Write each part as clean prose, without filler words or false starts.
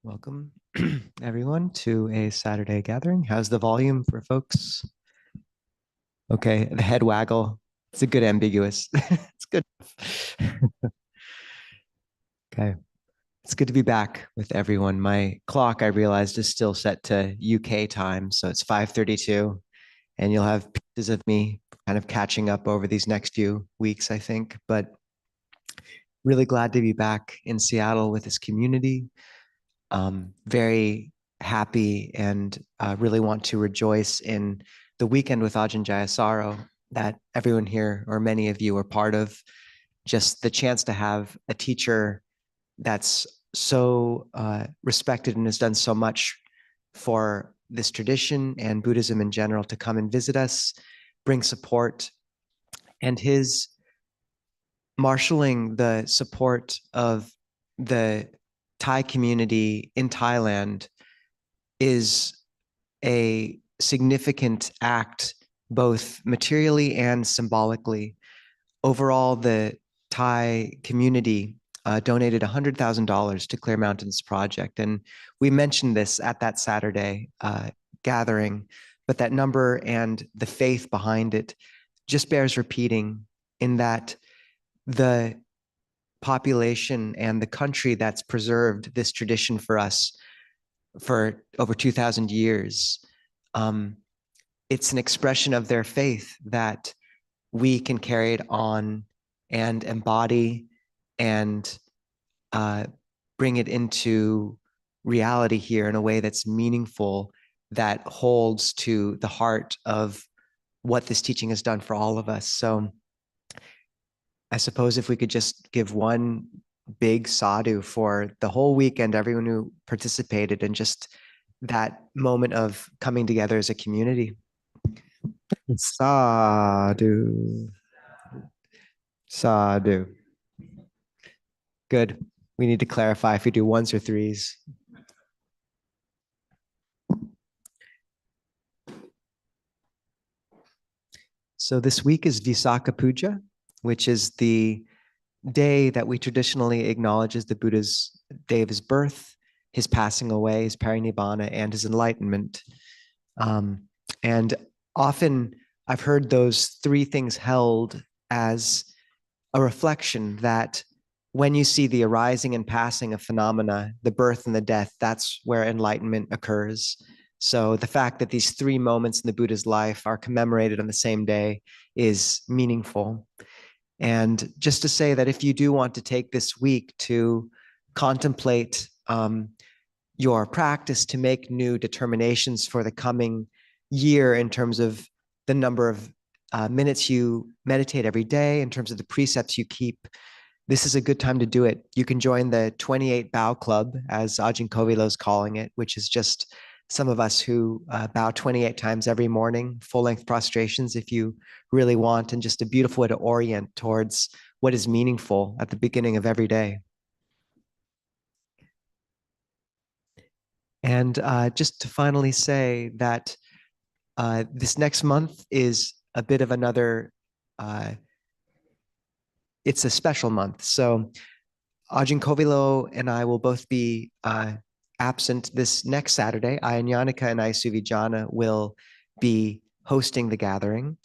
Welcome, everyone, to a Saturday gathering. How's the volume for folks? Okay, the head waggle. It's a good ambiguous. It's good. Okay, it's good to be back with everyone. My clock, I realized, is still set to UK time, so it's 5:32, and you'll have pieces of me kind of catching up over these next few weeks, I think. But really glad to be back in Seattle with this community. Very happy and really want to rejoice in the weekend with Ajahn Jayasaro that everyone here, or many of you, are part of. Just the chance to have a teacher that's so respected and has done so much for this tradition and Buddhism in general to come and visit us, bring support, and his marshaling the support of the Thai community in Thailand is a significant act, both materially and symbolically. Overall, the Thai community donated $100,000 to Clear Mountains Project. And we mentioned this at that Saturday gathering, but that number and the faith behind it just bears repeating, in that the population and the country that's preserved this tradition for us for over 2,000 years, it's an expression of their faith that we can carry it on and embody and bring it into reality here in a way that's meaningful, that holds to the heart of what this teaching has done for all of us. So I suppose if we could just give one big sadhu for the whole weekend, everyone who participated, and just that moment of coming together as a community. Sadhu. Sadhu. Good. We need to clarify if we do ones or threes. So this week is Visakha Puja, which is the day that we traditionally acknowledge as the Buddha's day of his birth, his passing away, his parinibbana, and his enlightenment. And often I've heard those three things held as a reflection that when you see the arising and passing of phenomena, the birth and the death, that's where enlightenment occurs. So the fact that these three moments in the Buddha's life are commemorated on the same day is meaningful. And just to say that if you do want to take this week to contemplate your practice, to make new determinations for the coming year in terms of the number of minutes you meditate every day, in terms of the precepts you keep, this is a good time to do it. You can join the 28 Bow Club, as Ajahn Kovilo is calling it, which is just some of us who bow 28 times every morning, full-length prostrations if you really want, and just a beautiful way to orient towards what is meaningful at the beginning of every day. And just to finally say that this next month is a bit of another, it's a special month. So Ajahn Kovilo and I will both be absent this next Saturday. Ayyan Yannika and I Suvijana will be hosting the gathering.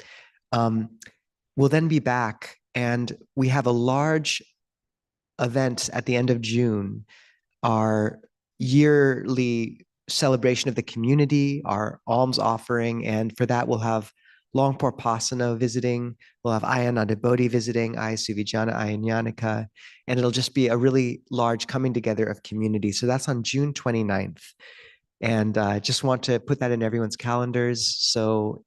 We'll then be back, and we have a large event at the end of June, our yearly celebration of the community, our alms offering. And for that, we'll have Longpor Pasano visiting, we'll have Ayana Bodhi visiting, Ayya Suvijana, Ayyan Yannika, and it'll just be a really large coming together of community. So that's on June 29th. And I just want to put that in everyone's calendars. So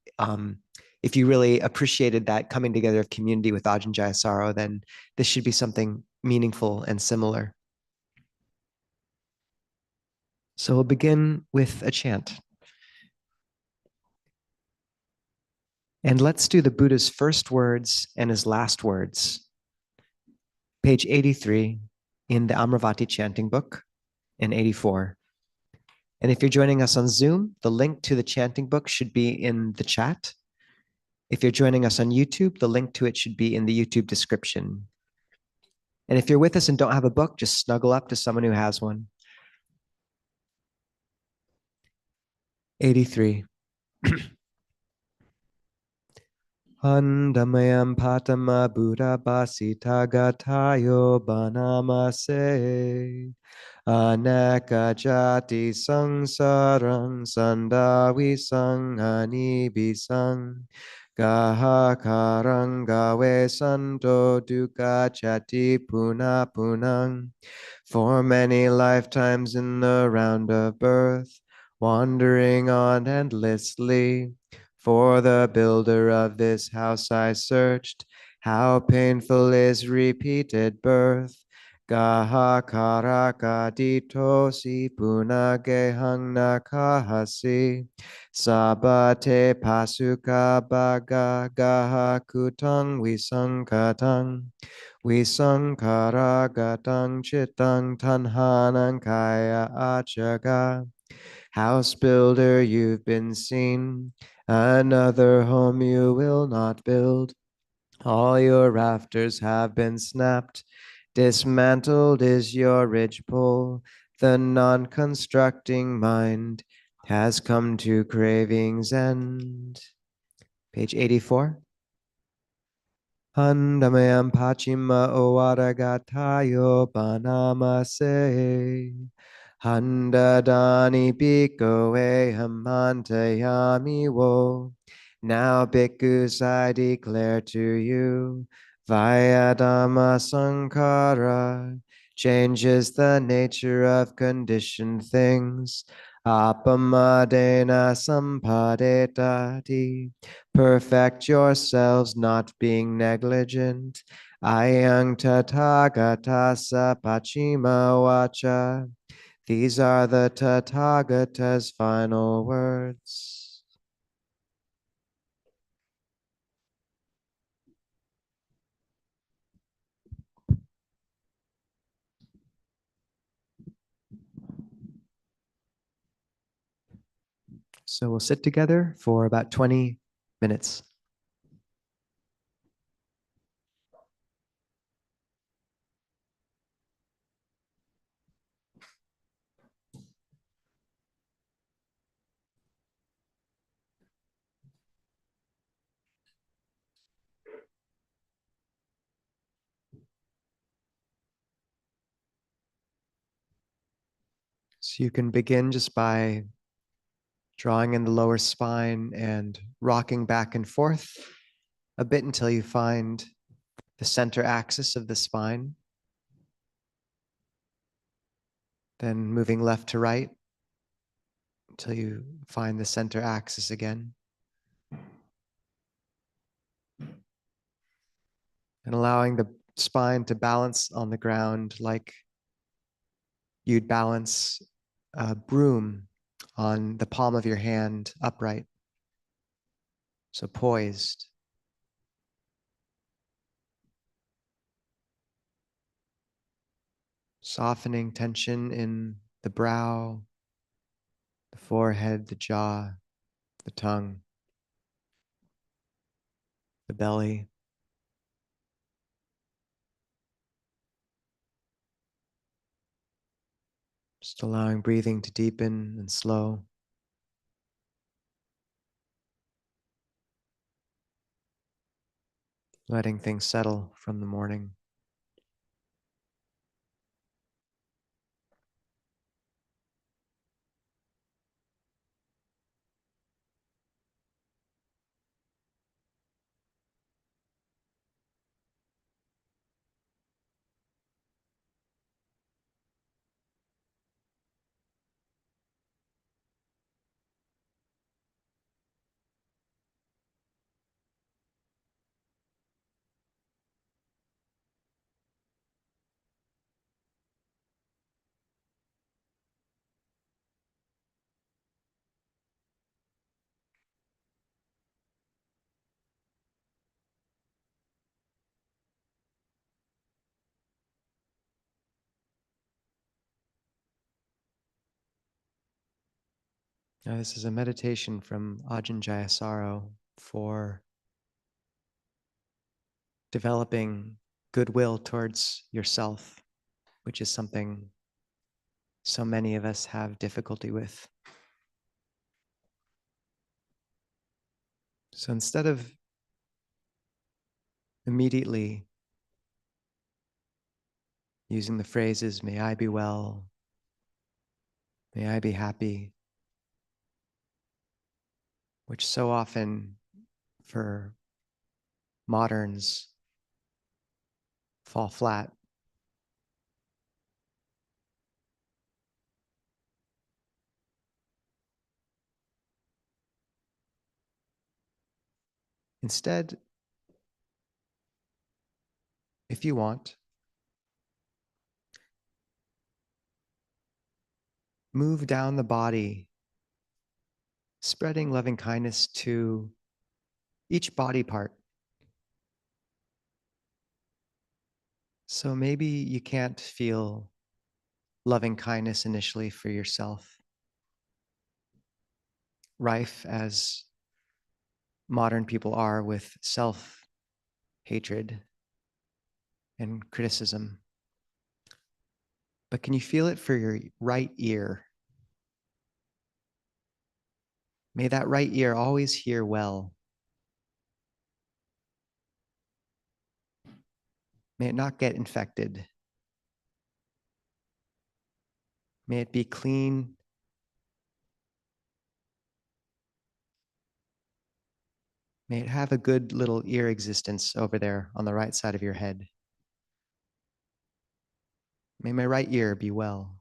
if you really appreciated that coming together of community with Ajahn Jayasaro, then this should be something meaningful and similar. So we'll begin with a chant. And let's do the Buddha's first words and his last words. Page 83 in the Amravati chanting book, and 84. And if you're joining us on Zoom, the link to the chanting book should be in the chat. If you're joining us on YouTube, the link to it should be in the YouTube description. And if you're with us and don't have a book, just snuggle up to someone who has one. 83. Handamayam patama buddha basita gatayo banamase. Aneka jati sangsarang sandavi sanghani bisang. Gaha karang gawe santo dukkha chati puna punang. For many lifetimes in the round of birth, wandering on endlessly. For the builder of this house I searched, how painful is repeated birth. Gaha karaka ditosi punagehang nakahasi. Sabate pasuka baga gaha kutang wisankatang. Visankaragatam chittang tanhanang kaya achaga. House builder, you've been seen. Another home you will not build. All your rafters have been snapped. Dismantled is your ridgepole. The non-constructing mind has come to craving's end. Page 84. Handamayam pachima owaragatayo banamase. Handadani bhikkhave hamantayami wo. Now, bhikkhus, I declare to you, via Dhamma Sankara changes the nature of conditioned things. Apamadena sampadetati. Perfect yourselves, not being negligent. Ayang tathagatasa pachima vacha. These are the Tathagata's final words. So we'll sit together for about 20 minutes. So you can begin just by drawing in the lower spine and rocking back and forth a bit until you find the center axis of the spine. Then moving left to right until you find the center axis again. And allowing the spine to balance on the ground like you'd balance a broom on the palm of your hand upright. So poised. Softening tension in the brow, the forehead, the jaw, the tongue, the belly. Just allowing breathing to deepen and slow. Letting things settle from the morning. Now, this is a meditation from Ajahn for developing goodwill towards yourself, which is something so many of us have difficulty with. So instead of immediately using the phrases, may I be well, may I be happy, which so often for moderns fall flat. Instead, if you want, move down the body, spreading loving kindness to each body part. So maybe you can't feel loving kindness initially for yourself, rife as modern people are with self hatred and criticism. But can you feel it for your right ear? May that right ear always hear well. May it not get infected. May it be clean. May it have a good little ear existence over there on the right side of your head. May my right ear be well.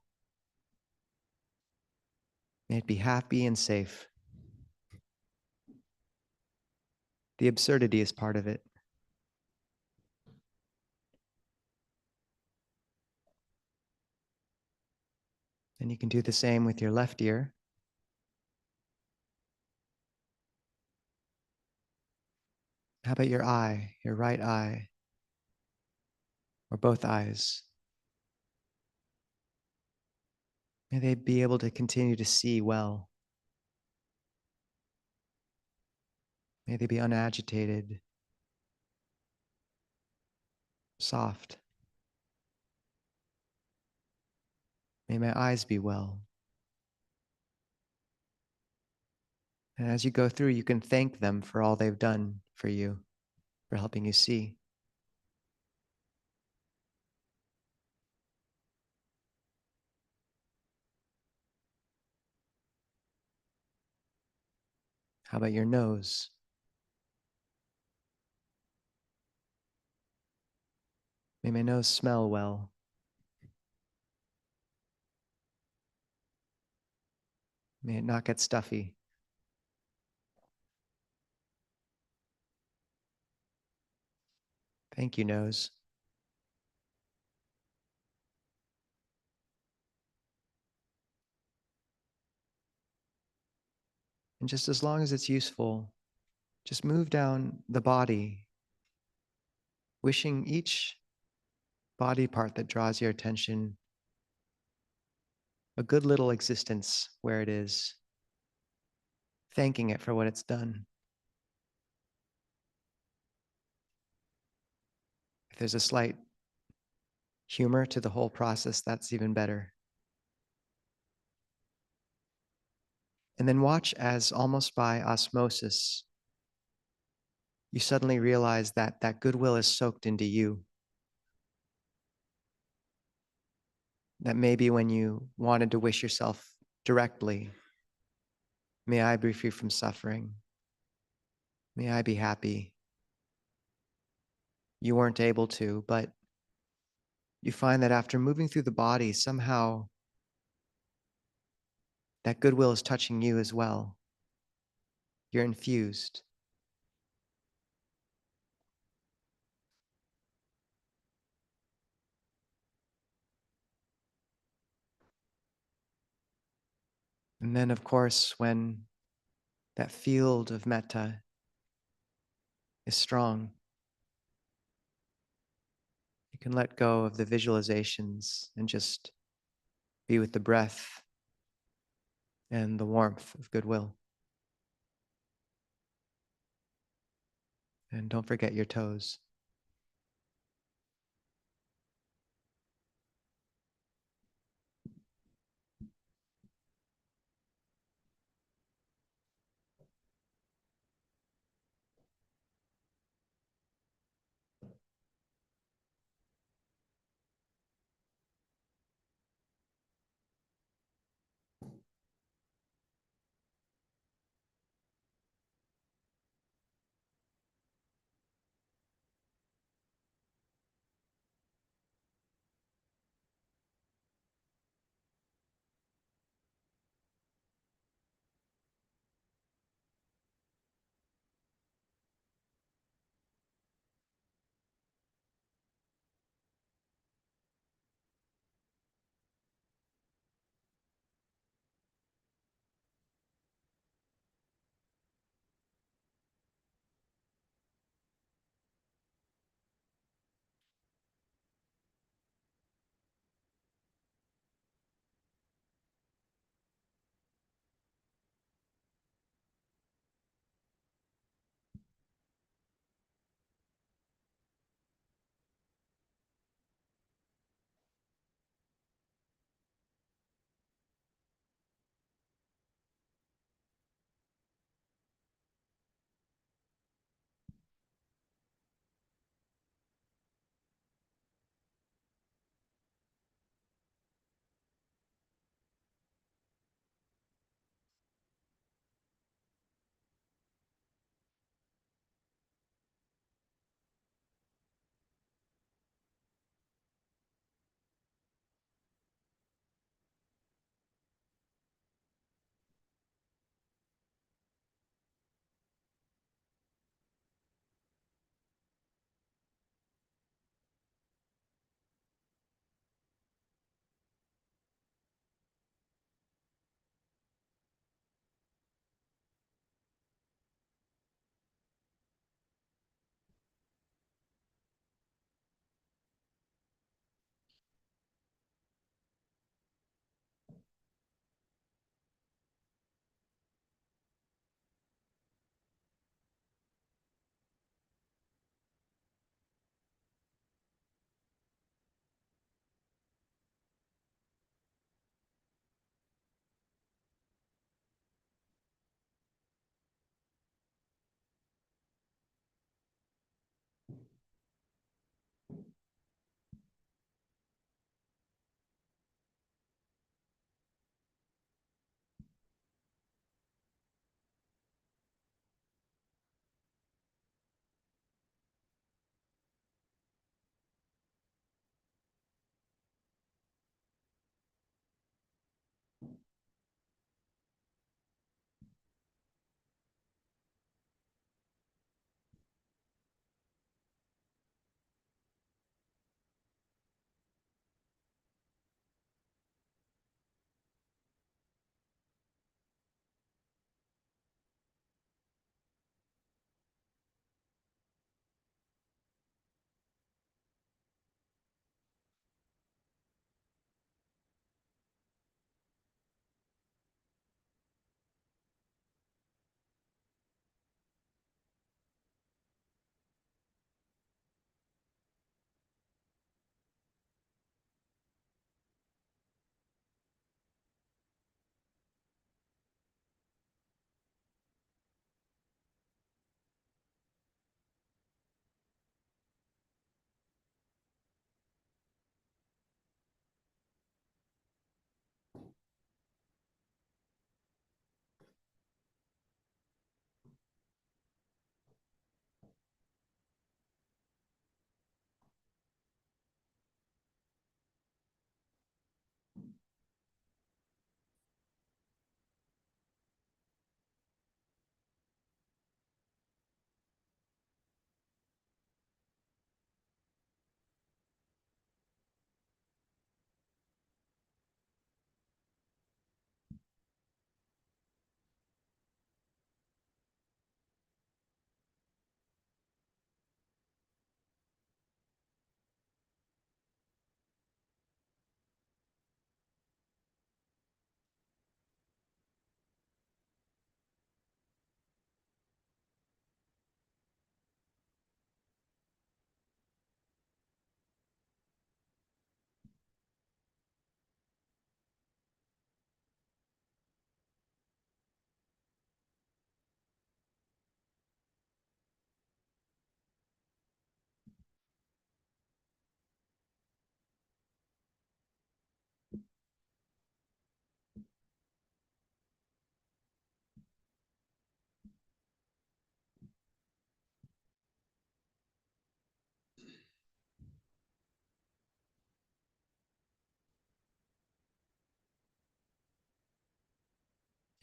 May it be happy and safe. The absurdity is part of it. And you can do the same with your left ear. How about your eye, your right eye, or both eyes? May they be able to continue to see well. May they be unagitated, soft. May my eyes be well. And as you go through, you can thank them for all they've done for you, for helping you see. How about your nose? May my nose smell well. May it not get stuffy. Thank you, nose. And just as long as it's useful, just move down the body, wishing each body part that draws your attention a good little existence where it is, thanking it for what it's done. If there's a slight humor to the whole process, that's even better. And then watch as almost by osmosis, you suddenly realize that that goodwill is soaked into you. That maybe when you wanted to wish yourself directly, may I be free from suffering, may I be happy, you weren't able to, but you find that after moving through the body, somehow that goodwill is touching you as well. You're infused. And then, of course, when that field of metta is strong, you can let go of the visualizations and just be with the breath and the warmth of goodwill. And don't forget your toes.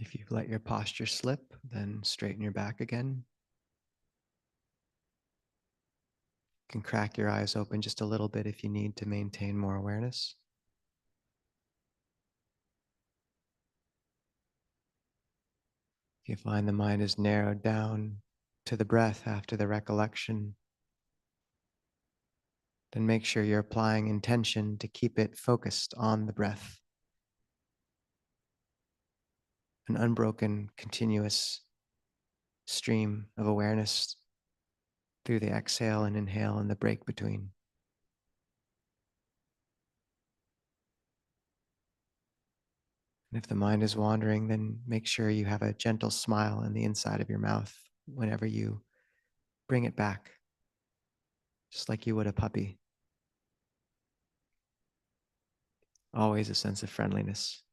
If you let your posture slip, then straighten your back again. You can crack your eyes open just a little bit if you need to maintain more awareness. If you find the mind is narrowed down to the breath after the recollection, then make sure you're applying intention to keep it focused on the breath. An unbroken, continuous stream of awareness through the exhale and inhale and the break between. And if the mind is wandering, then make sure you have a gentle smile in the inside of your mouth whenever you bring it back, just like you would a puppy. Always a sense of friendliness.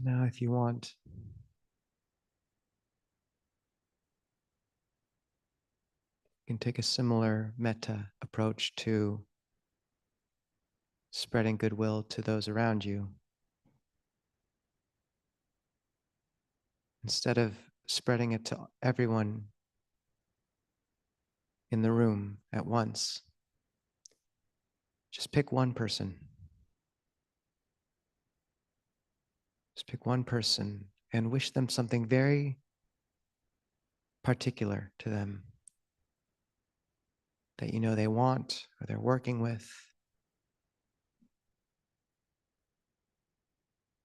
Now, if you want, you can take a similar metta approach to spreading goodwill to those around you. Instead of spreading it to everyone in the room at once, just pick one person. Just pick one person and wish them something very particular to them. that you know they want or they're working with.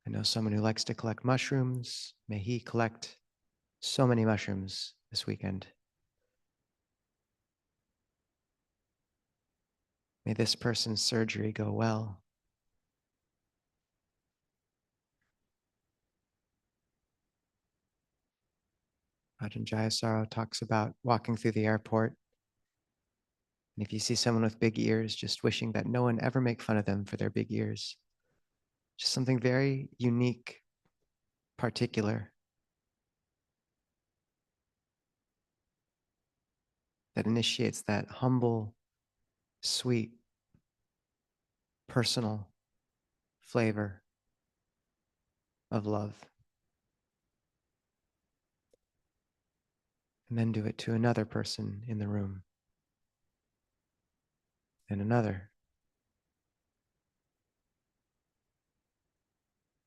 I know someone who likes to collect mushrooms. May he collect so many mushrooms this weekend. May this person's surgery go well. Ajahn Jayasaro talks about walking through the airport. And if you see someone with big ears, just wishing that no one ever make fun of them for their big ears. Just something very unique, particular, that initiates that humble, sweet, personal flavor of love. And then do it to another person in the room, and another,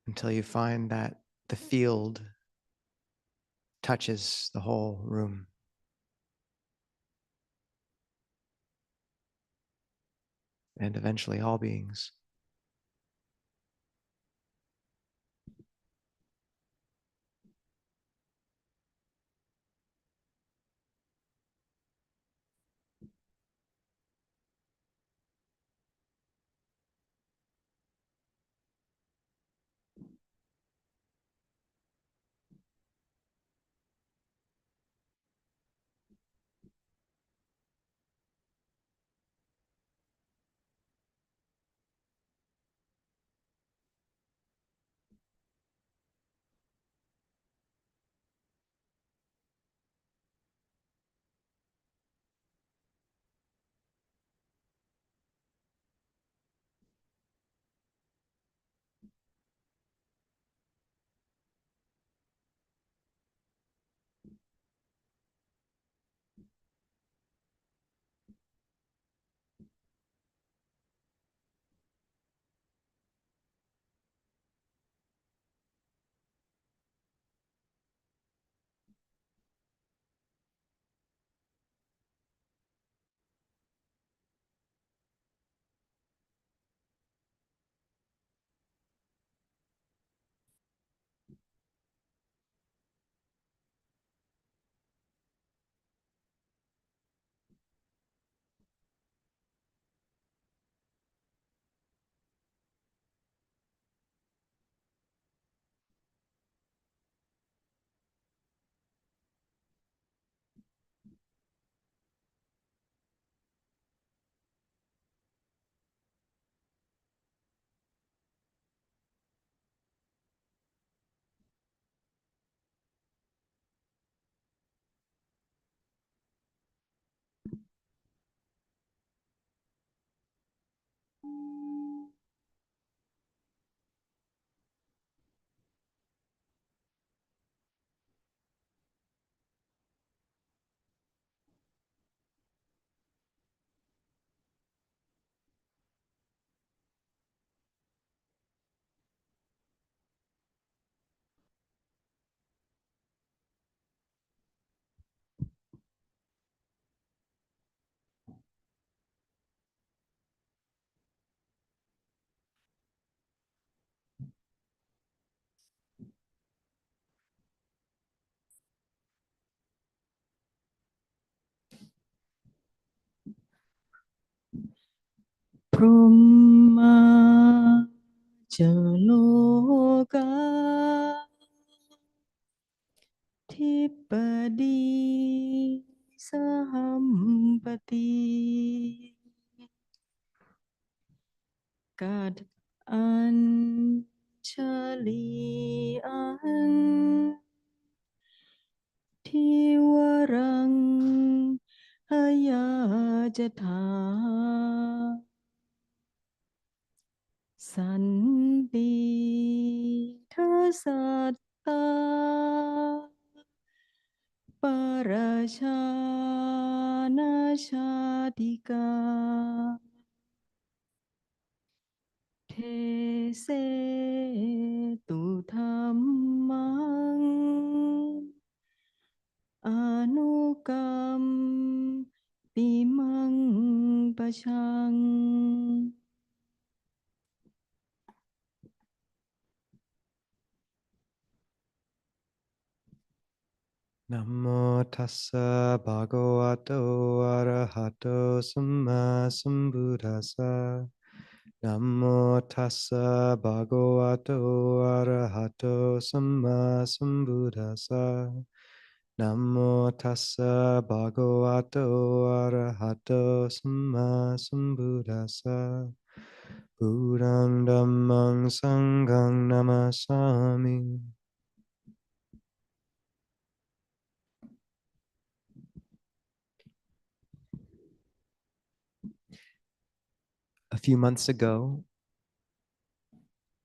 until you find that the field touches the whole room. And eventually all beings. Brahma Jaloka Thipadi Sahampati Kad Anchali An Tiwarang Hayajatha Santi Satta Parashana Shadika Te Se Tu Dhammang Anukam Timang ชัง Namo tassa bhagavato arahato samma sambuddhassa. Namo tassa bhagavato arahato samma sambuddhassa. Namo tassa bhagavato arahato samma sambuddhassa. Buddhang dhammang sanghang namasami. A few months ago,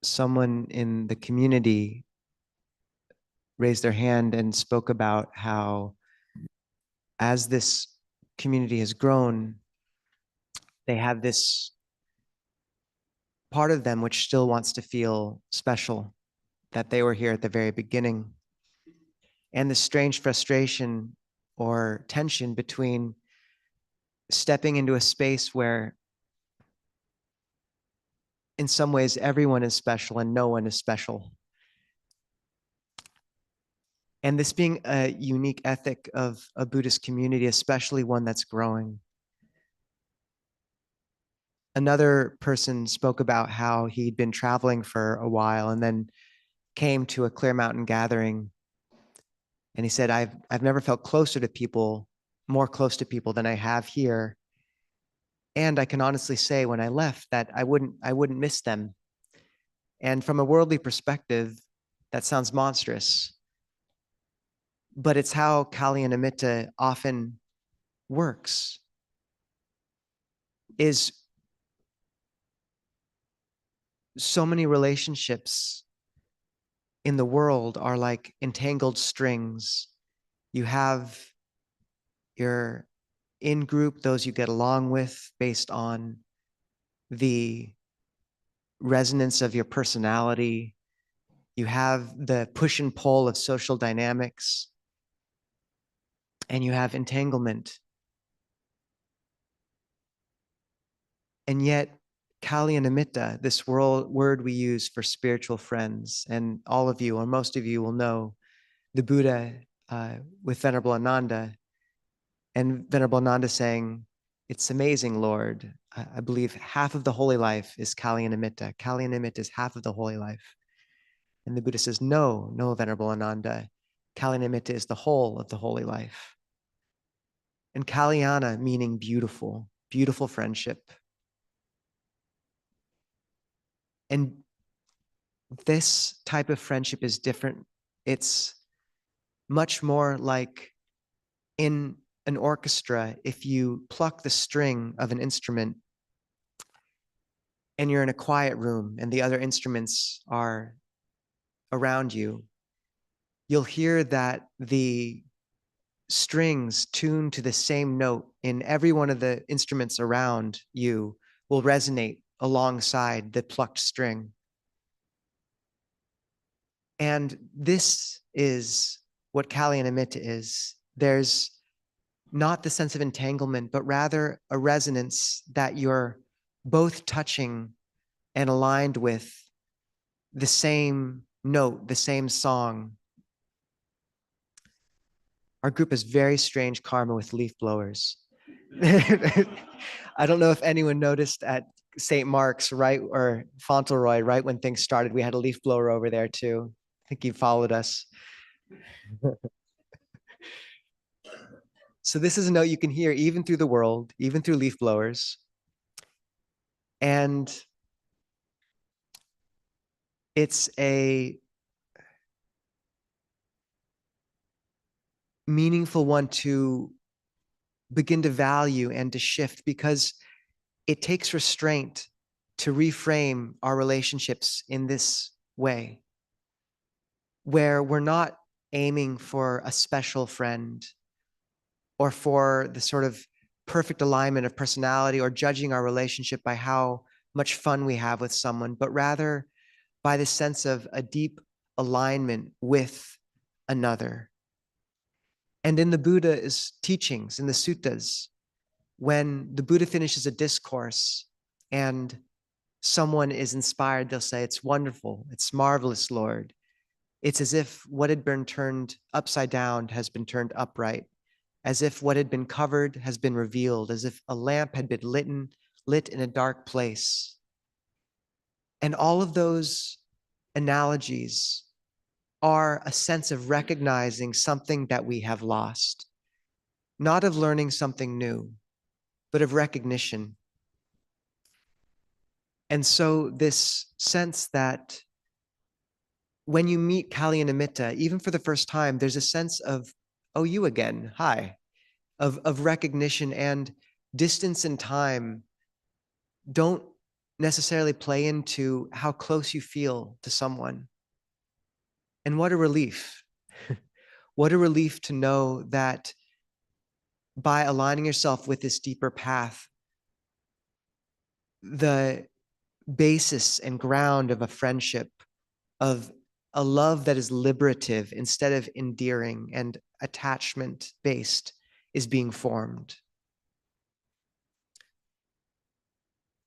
someone in the community raised their hand and spoke about how, as this community has grown, they have this part of them which still wants to feel special, that they were here at the very beginning. And the strange frustration or tension between stepping into a space where, in some ways, everyone is special and no one is special. And this being a unique ethic of a Buddhist community, especially one that's growing. Another person spoke about how he'd been traveling for a while and then came to a Clear Mountain gathering. And he said, I've never felt closer to people, more close to people than I have here. And I can honestly say when I left that I wouldn't miss them. And from a worldly perspective, that sounds monstrous. But it's how Kalyanamitta often works, is so many relationships in the world are like entangled strings. You have your in group, those you get along with based on the resonance of your personality. You have the push and pull of social dynamics, and you have entanglement. And yet, Kalyanamitta, this word we use for spiritual friends, and all of you, or most of you, will know the Buddha with Venerable Ananda, and Venerable Ananda saying, "It's amazing, Lord. I believe half of the holy life is Kalyanamitta. Kalyanamitta is half of the holy life." And the Buddha says, "No, no, Venerable Ananda. Kalyanamitta is the whole of the holy life." And Kalyana meaning beautiful, beautiful friendship. And this type of friendship is different. It's much more like in an orchestra, if you pluck the string of an instrument and you're in a quiet room and the other instruments are around you, you'll hear that the strings tuned to the same note in every one of the instruments around you will resonate alongside the plucked string. And this is what Kalyanamitta is. There's not the sense of entanglement, but rather a resonance that you're both touching and aligned with the same note, the same song. Our group has very strange karma with leaf blowers. I don't know if anyone noticed at St. Mark's, right, or Fauntleroy, right when things started, we had a leaf blower over there too. I think you followed us. So this is a note you can hear even through the world, even through leaf blowers. And it's a meaningful one to begin to value and to shift, because it takes restraint to reframe our relationships in this way, where we're not aiming for a special friend or for the sort of perfect alignment of personality or judging our relationship by how much fun we have with someone, but rather by the sense of a deep alignment with another. And in the Buddha's teachings, in the suttas, when the Buddha finishes a discourse and someone is inspired, they'll say, "It's wonderful, it's marvelous, Lord." It's as if what had been turned upside down has been turned upright, as if what had been covered has been revealed, as if a lamp had been lit in a dark place. And all of those analogies are a sense of recognizing something that we have lost, not of learning something new, but of recognition. And so this sense that when you meet Kalyanamitta, even for the first time, there's a sense of, "Oh, you again, hi," of recognition, and distance and time don't necessarily play into how close you feel to someone. And what a relief. What a relief to know that by aligning yourself with this deeper path, the basis and ground of a friendship, of a love that is liberative instead of endearing and attachment based, is being formed.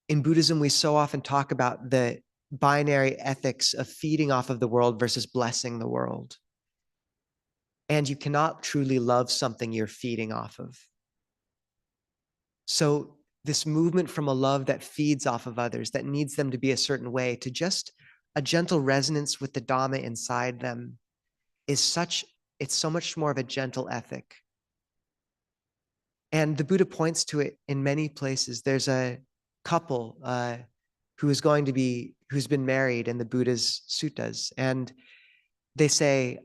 In Buddhism, we so often talk about the binary ethics of feeding off of the world versus blessing the world. And you cannot truly love something you're feeding off of. So this movement from a love that feeds off of others, that needs them to be a certain way, to just a gentle resonance with the Dhamma inside them, it's so much more of a gentle ethic. And the Buddha points to it in many places. There's a couple who's been married in the Buddha's suttas. And they say,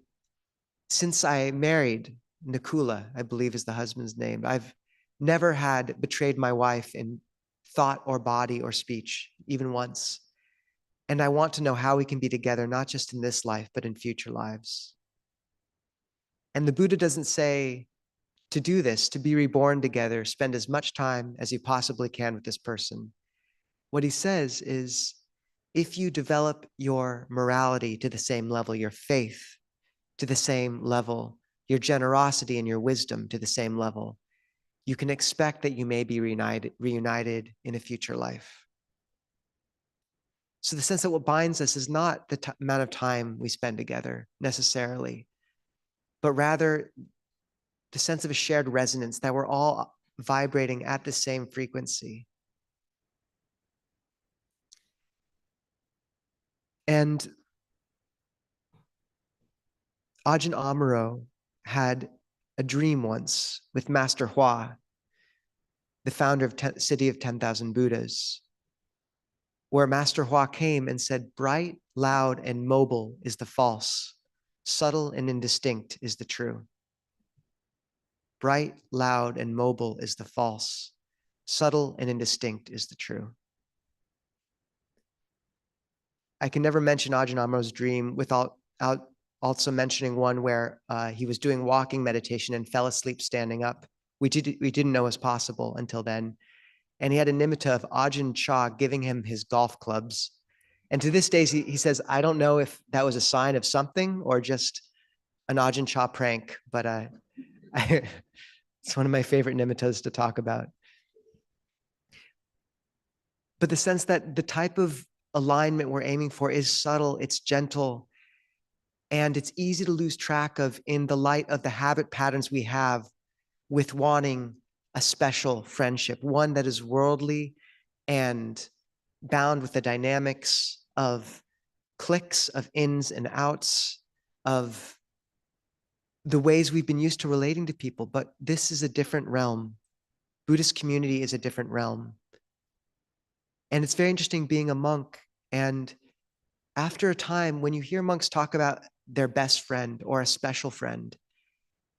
"Since I married Nakula," I believe is the husband's name, "I've never had betrayed my wife in thought or body or speech, even once. And I want to know how we can be together, not just in this life, but in future lives." And the Buddha doesn't say to do this, to be reborn together, spend as much time as you possibly can with this person. What he says is, if you develop your morality to the same level, your faith to the same level, your generosity and your wisdom to the same level, you can expect that you may be reunited in a future life. So the sense that what binds us is not the amount of time we spend together necessarily, but rather the sense of a shared resonance, that we're all vibrating at the same frequency. And Ajahn Amaro had a dream once with Master Hua, the founder of City of 10,000 Buddhas, where Master Hua came and said, "Bright, loud, and mobile is the false. Subtle and indistinct is the true." Bright, loud, and mobile is the false. Subtle and indistinct is the true. I can never mention Ajahn Amaro's dream without also mentioning one where he was doing walking meditation and fell asleep standing up. We didn't know was possible until then. And he had a nimitta of Ajahn Chah giving him his golf clubs. And to this day, he says, "I don't know if that was a sign of something or just an Ajahn Chah prank, but it's one of my favorite nimittas to talk about." But the sense that the type of alignment we're aiming for is subtle, it's gentle, and it's easy to lose track of in the light of the habit patterns we have with wanting a special friendship, one that is worldly and bound with the dynamics of cliques, of ins and outs, of the ways we've been used to relating to people. But this is a different realm. Buddhist community is a different realm. And it's very interesting being a monk. And after a time, when you hear monks talk about their best friend or a special friend,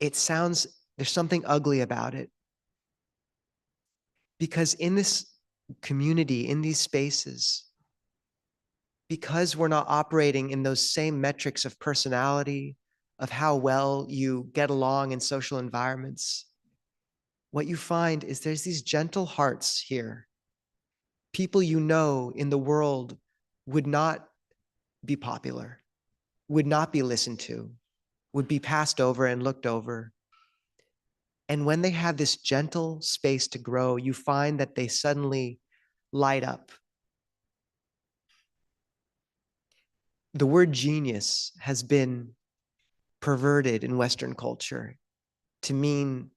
it sounds, there's something ugly about it. Because in this community, in these spaces, because we're not operating in those same metrics of personality, of how well you get along in social environments, what you find is there's these gentle hearts here. People you know in the world would not be popular, would not be listened to, would be passed over and looked over. And when they have this gentle space to grow, you find that they suddenly light up. The word genius has been perverted in Western culture to mean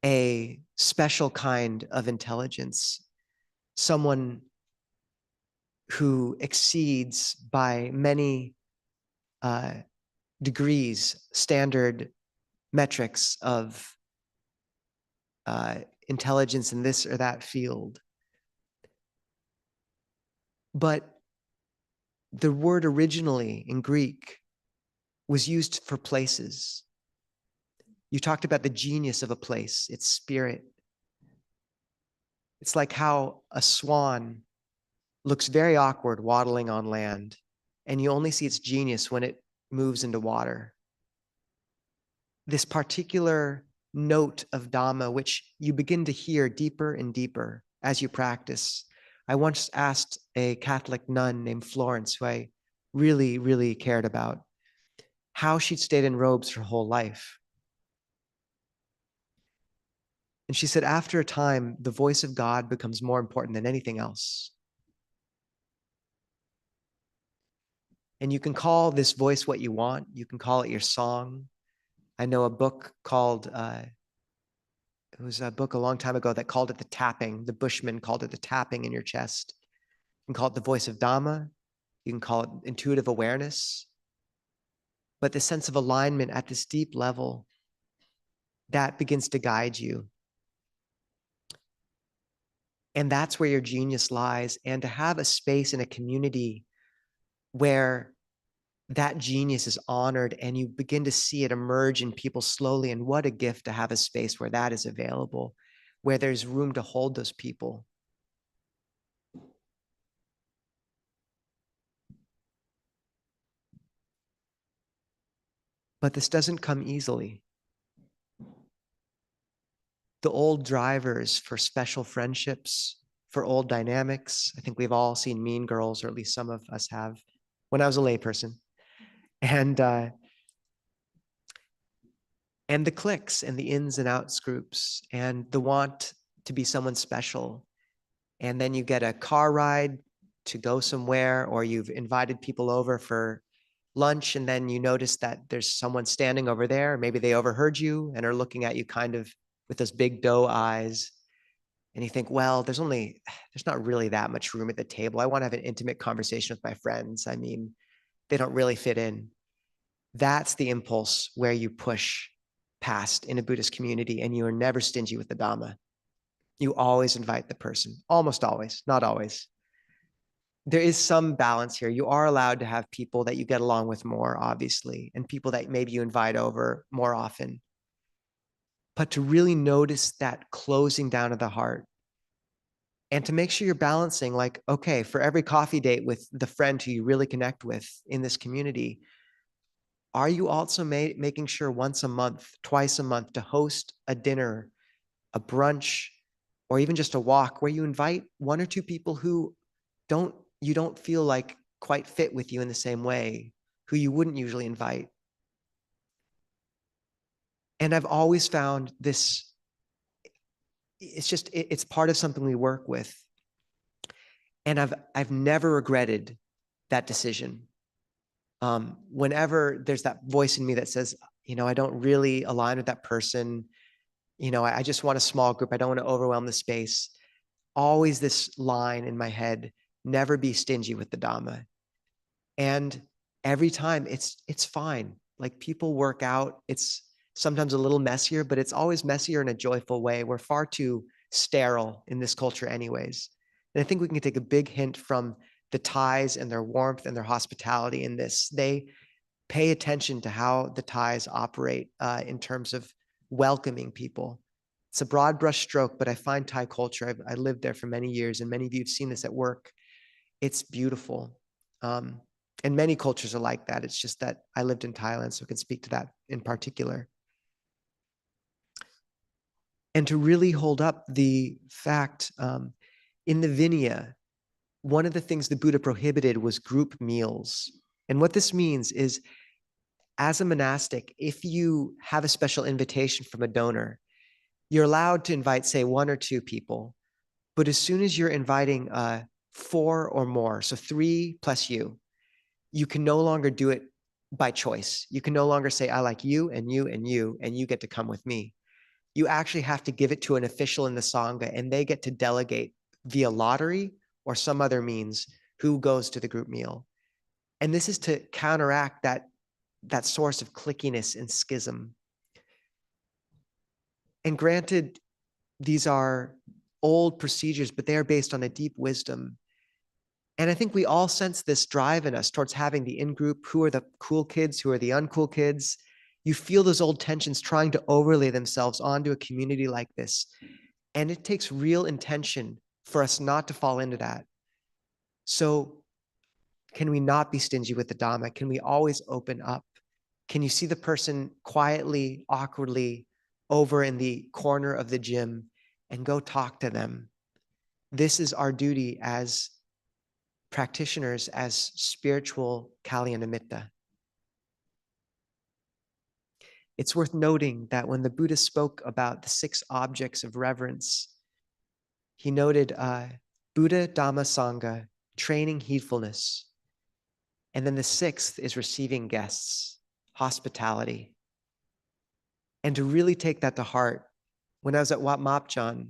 a special kind of intelligence, someone who exceeds by many degrees standard metrics of intelligence in this or that field. But the word originally in Greek was used for places. You talked about the genius of a place, its spirit. It's like how a swan looks very awkward waddling on land, and you only see its genius when it moves into water. This particular note of Dhamma, which you begin to hear deeper and deeper as you practice. I once asked a Catholic nun named Florence, who I really, really cared about, how she'd stayed in robes her whole life. And she said, after a time, the voice of God becomes more important than anything else. And you can call this voice what you want. You can call it your song. I know a book called, it was a book a long time ago that called it the tapping. The Bushman called it the tapping in your chest. You can call it the voice of Dhamma. You can call it intuitive awareness. But the sense of alignment at this deep level, that begins to guide you. And that's where your genius lies. And to have a space in a community where that genius is honored and you begin to see it emerge in people slowly. And what a gift to have a space where that is available, where there's room to hold those people. But this doesn't come easily. The old drivers for special friendships, for old dynamics, I think we've all seen Mean Girls, or at least some of us have, when I was a layperson. And the cliques and the ins and outs groups and the want to be someone special. And then you get a car ride to go somewhere, or you've invited people over for lunch, and then you notice that there's someone standing over there. Maybe they overheard you and are looking at you kind of with those big doe eyes. And you think, well, there's not really that much room at the table. I want to have an intimate conversation with my friends. I mean, they don't really fit in. That's the impulse where you push past in a Buddhist community, and you are never stingy with the Dhamma. You always invite the person, almost always, not always. There is some balance here. You are allowed to have people that you get along with more, obviously, and people that maybe you invite over more often. But to really notice that closing down of the heart, and to make sure you're balancing, like, okay, for every coffee date with the friend who you really connect with in this community, are you also making sure once a month, twice a month, to host a dinner, a brunch, or even just a walk where you invite one or two people who you don't feel like quite fit with you in the same way, who you wouldn't usually invite? And I've always found this, it's part of something we work with. And I've never regretted that decision. Whenever there's that voice in me that says, I don't really align with that person, I just want a small group, I don't want to overwhelm the space. Always this line in my head, never be stingy with the Dhamma. And every time it's fine. Like, people work out. It's sometimes a little messier, but it's always messier in a joyful way. We're far too sterile in this culture anyways. And I think we can take a big hint from the Thais and their warmth and their hospitality in this. They pay attention to how the Thais operate in terms of welcoming people. It's a broad brush stroke, but I find Thai culture, I lived there for many years, and many of you have seen this at work. It's beautiful. And many cultures are like that. It's just that I lived in Thailand, so I can speak to that in particular. And to really hold up the fact, in the Vinaya, one of the things the Buddha prohibited was group meals. And what this means is, as a monastic, if you have a special invitation from a donor, You're allowed to invite, say, 1 or 2 people, but as soon as you're inviting 4 or more, so 3 plus you can no longer do it by choice. You can no longer say, I like you and you and you, and you get to come with me. You actually have to give it to an official in the Sangha, and they get to delegate via lottery or some other means who goes to the group meal. And this is to counteract that source of clickiness and schism. And granted, these are old procedures, but they are based on a deep wisdom. And I think we all sense this drive in us towards having the in-group, who are the cool kids, who are the uncool kids. You feel those old tensions trying to overlay themselves onto a community like this. And it takes real intention for us not to fall into that. So can we not be stingy with the Dhamma? Can we always open up? Can you see the person quietly, awkwardly over in the corner of the gym and go talk to them? This is our duty as practitioners, as spiritual Kalyanamitta. It's worth noting that when the Buddha spoke about the 6 objects of reverence, he noted Buddha, Dhamma, Sangha, training heedfulness. And then the 6th is receiving guests, hospitality. And to really take that to heart, when I was at Wat Mapjan,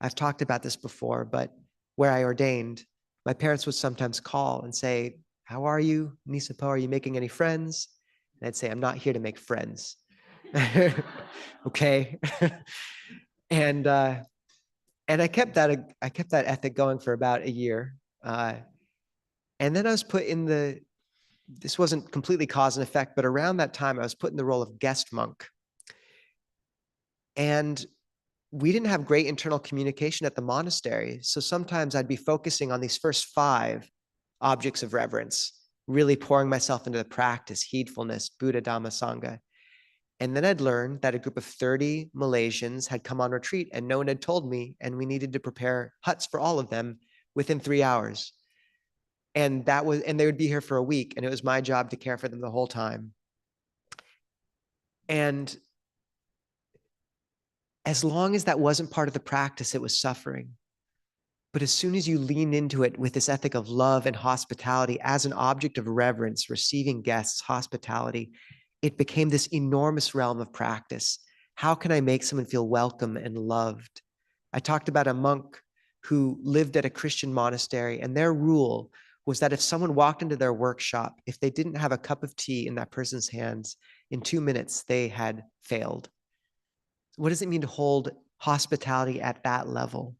I've talked about this before, but where I ordained, my parents would sometimes call and say, how are you, Nisabho? Are you making any friends? And I'd say, I'm not here to make friends. Okay. and I kept that ethic going for about a year. And then I was put in this wasn't completely cause and effect, but around that time I was put in the role of guest monk. And we didn't have great internal communication at the monastery. So sometimes I'd be focusing on these first 5 objects of reverence, really pouring myself into the practice, heedfulness, Buddha, Dhamma, Sangha. And then I'd learned that a group of 30 Malaysians had come on retreat and no one had told me, and we needed to prepare huts for all of them within 3 hours. And they would be here for a week, and it was my job to care for them the whole time. And as long as that wasn't part of the practice, it was suffering. But as soon as you lean into it with this ethic of love and hospitality as an object of reverence, receiving guests, hospitality, it became this enormous realm of practice. How can I make someone feel welcome and loved? I talked about a monk who lived at a Christian monastery, and their rule was that if someone walked into their workshop, if they didn't have a cup of tea in that person's hands, in 2 minutes, they had failed. What does it mean to hold hospitality at that level?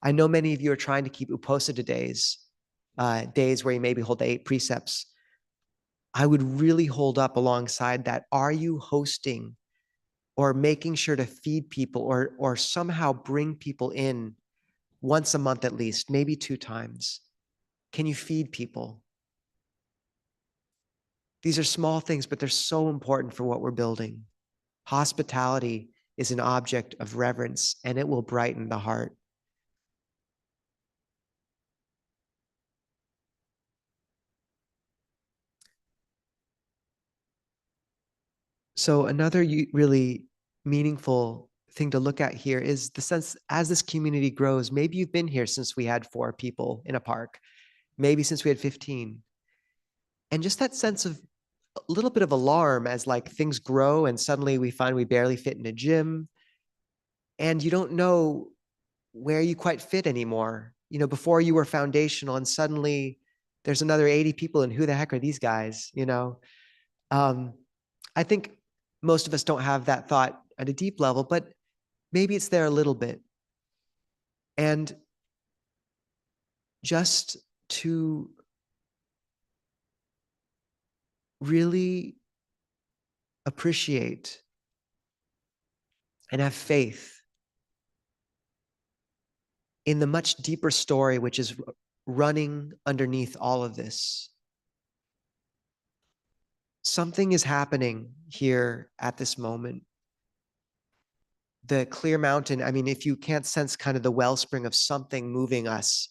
I know many of you are trying to keep uposatha days, days where you maybe hold the 8 precepts. I would really hold up alongside that. Are you hosting or making sure to feed people or somehow bring people in once a month at least, maybe 2 times? Can you feed people? These are small things, but they're so important for what we're building. Hospitality is an object of reverence, and it will brighten the heart. So another really meaningful thing to look at here is the sense as this community grows, maybe you've been here since we had 4 people in a park, maybe since we had 15. And just that sense of a little bit of alarm as like things grow and suddenly we find we barely fit in a gym and you don't know where you quite fit anymore. You know, before you were foundational and suddenly there's another 80 people and who the heck are these guys, you know? I think most of us don't have that thought at a deep level, but maybe it's there a little bit. And just to really appreciate and have faith in the much deeper story, which is running underneath all of this. Something is happening here at this moment. The clear mountain, I mean, if you can't sense kind of the wellspring of something moving us,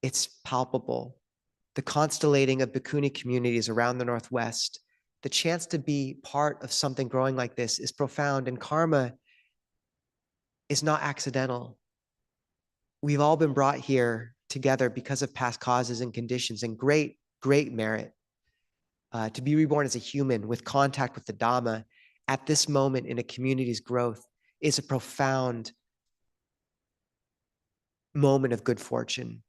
it's palpable. The constellating of bhikkhuni communities around the Northwest, the chance to be part of something growing like this is profound. And karma is not accidental. We've all been brought here together because of past causes and conditions and great, great merit. To be reborn as a human with contact with the Dhamma at this moment in a community's growth is a profound moment of good fortune.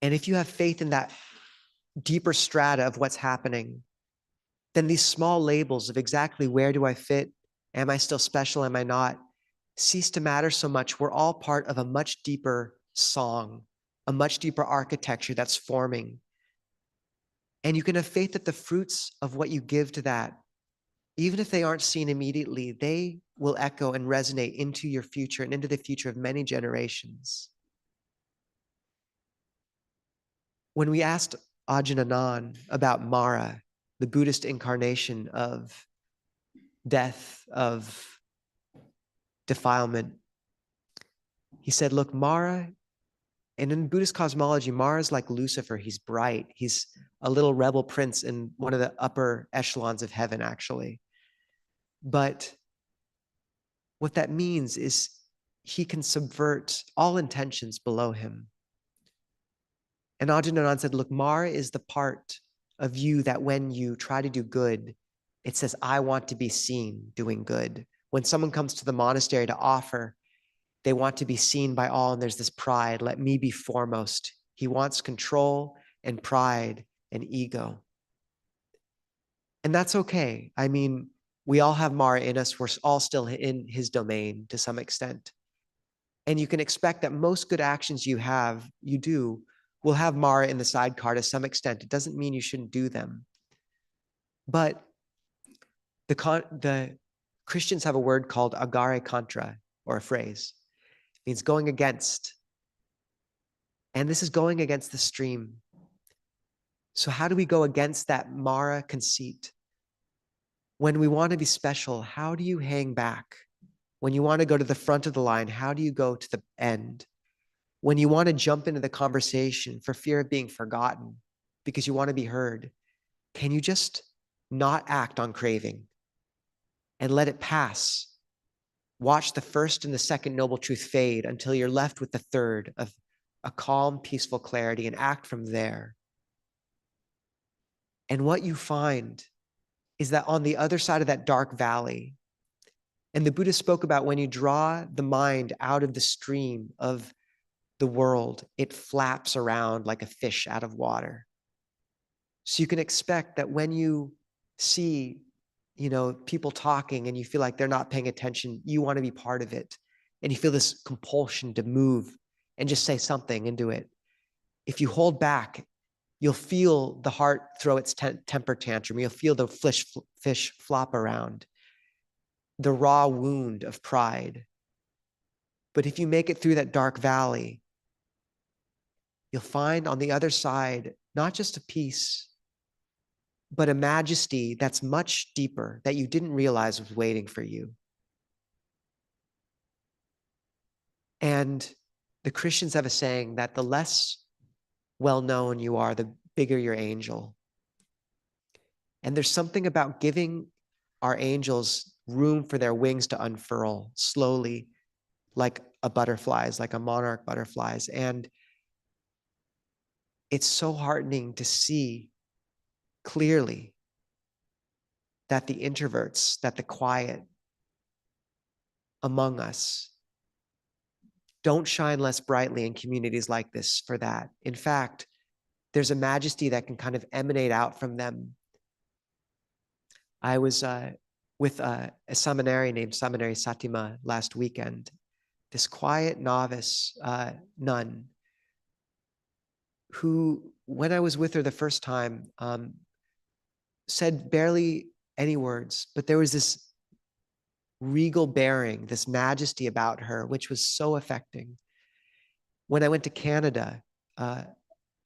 And if you have faith in that deeper strata of what's happening, then these small labels of exactly where do I fit? Am I still special? Am I not? Cease to matter so much. We're all part of a much deeper song, a much deeper architecture that's forming. And you can have faith that the fruits of what you give to that, even if they aren't seen immediately, they will echo and resonate into your future and into the future of many generations. When we asked Ajahn about Mara, the Buddhist incarnation of death, of defilement, he said, look, Mara, and in Buddhist cosmology, Mara is like Lucifer. He's bright. He's a little rebel prince in one of the upper echelons of heaven, actually. But what that means is he can subvert all intentions below him. And Ajahn said, look, Mara is the part of you that when you try to do good, it says, I want to be seen doing good. When someone comes to the monastery to offer, they want to be seen by all, and there's this pride, let me be foremost. He wants control and pride and ego. And that's okay. I mean, we all have Mara in us. We're all still in his domain to some extent. And you can expect that most good actions you do, will have Mara in the sidecar to some extent. It doesn't mean you shouldn't do them. But the Christians have a word called agare contra, or a phrase. It means going against. And this is going against the stream. So how do we go against that Mara conceit? When we want to be special, how do you hang back? When you want to go to the front of the line, how do you go to the end? When you want to jump into the conversation for fear of being forgotten because you want to be heard, can you just not act on craving and let it pass? Watch the first and the second noble truth fade until you're left with the third of a calm, peaceful clarity, and act from there. And what you find is that on the other side of that dark valley, and the Buddha spoke about when you draw the mind out of the stream of the world, it flaps around like a fish out of water. So you can expect that when you see, people talking and you feel like they're not paying attention, you want to be part of it. And you feel this compulsion to move and just say something and do it. If you hold back, you'll feel the heart throw its temper tantrum. You'll feel the fish flop around, the raw wound of pride. But if you make it through that dark valley, you'll find on the other side, not just a peace, but a majesty that's much deeper that you didn't realize was waiting for you. And the Christians have a saying that the less well-known you are, the bigger your angel. And there's something about giving our angels room for their wings to unfurl slowly, like a butterfly's, like a monarch butterfly's. And it's so heartening to see clearly that the introverts, that the quiet among us don't shine less brightly in communities like this for that. In fact, there's a majesty that can kind of emanate out from them. I was with a seminary named Seminary Satima last weekend, this quiet novice nun who, when I was with her the first time, said barely any words, but there was this regal bearing, this majesty about her, which was so affecting. When I went to Canada a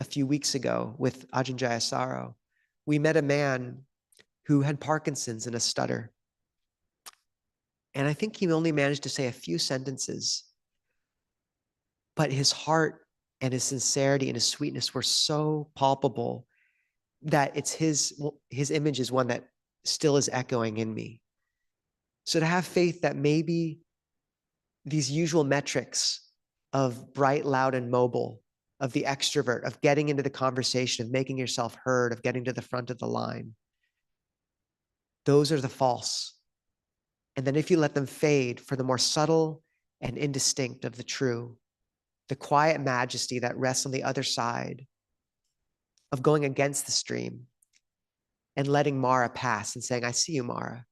few weeks ago with Ajahn Jayasaro, we met a man who had Parkinson's and a stutter. And I think he only managed to say a few sentences, but his heart and his sincerity and his sweetness were so palpable that it's his image is one that still is echoing in me. So to have faith that maybe these usual metrics of bright, loud, and mobile, of the extrovert, of getting into the conversation, of making yourself heard, of getting to the front of the line, those are the false. And then if you let them fade for the more subtle and indistinct of the true, the quiet majesty that rests on the other side of going against the stream and letting Mara pass and saying, I see you, Mara.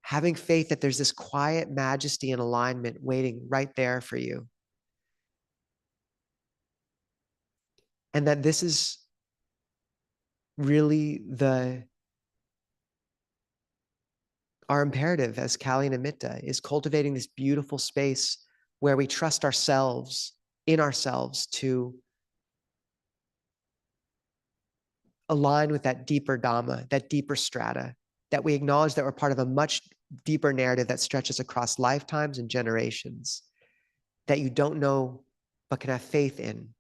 Having faith that there's this quiet majesty and alignment waiting right there for you. And that this is really our imperative as Kali and Amitta, is cultivating this beautiful space where we trust ourselves, in ourselves, to align with that deeper Dhamma, that deeper strata, that we acknowledge that we're part of a much deeper narrative that stretches across lifetimes and generations, that you don't know but can have faith in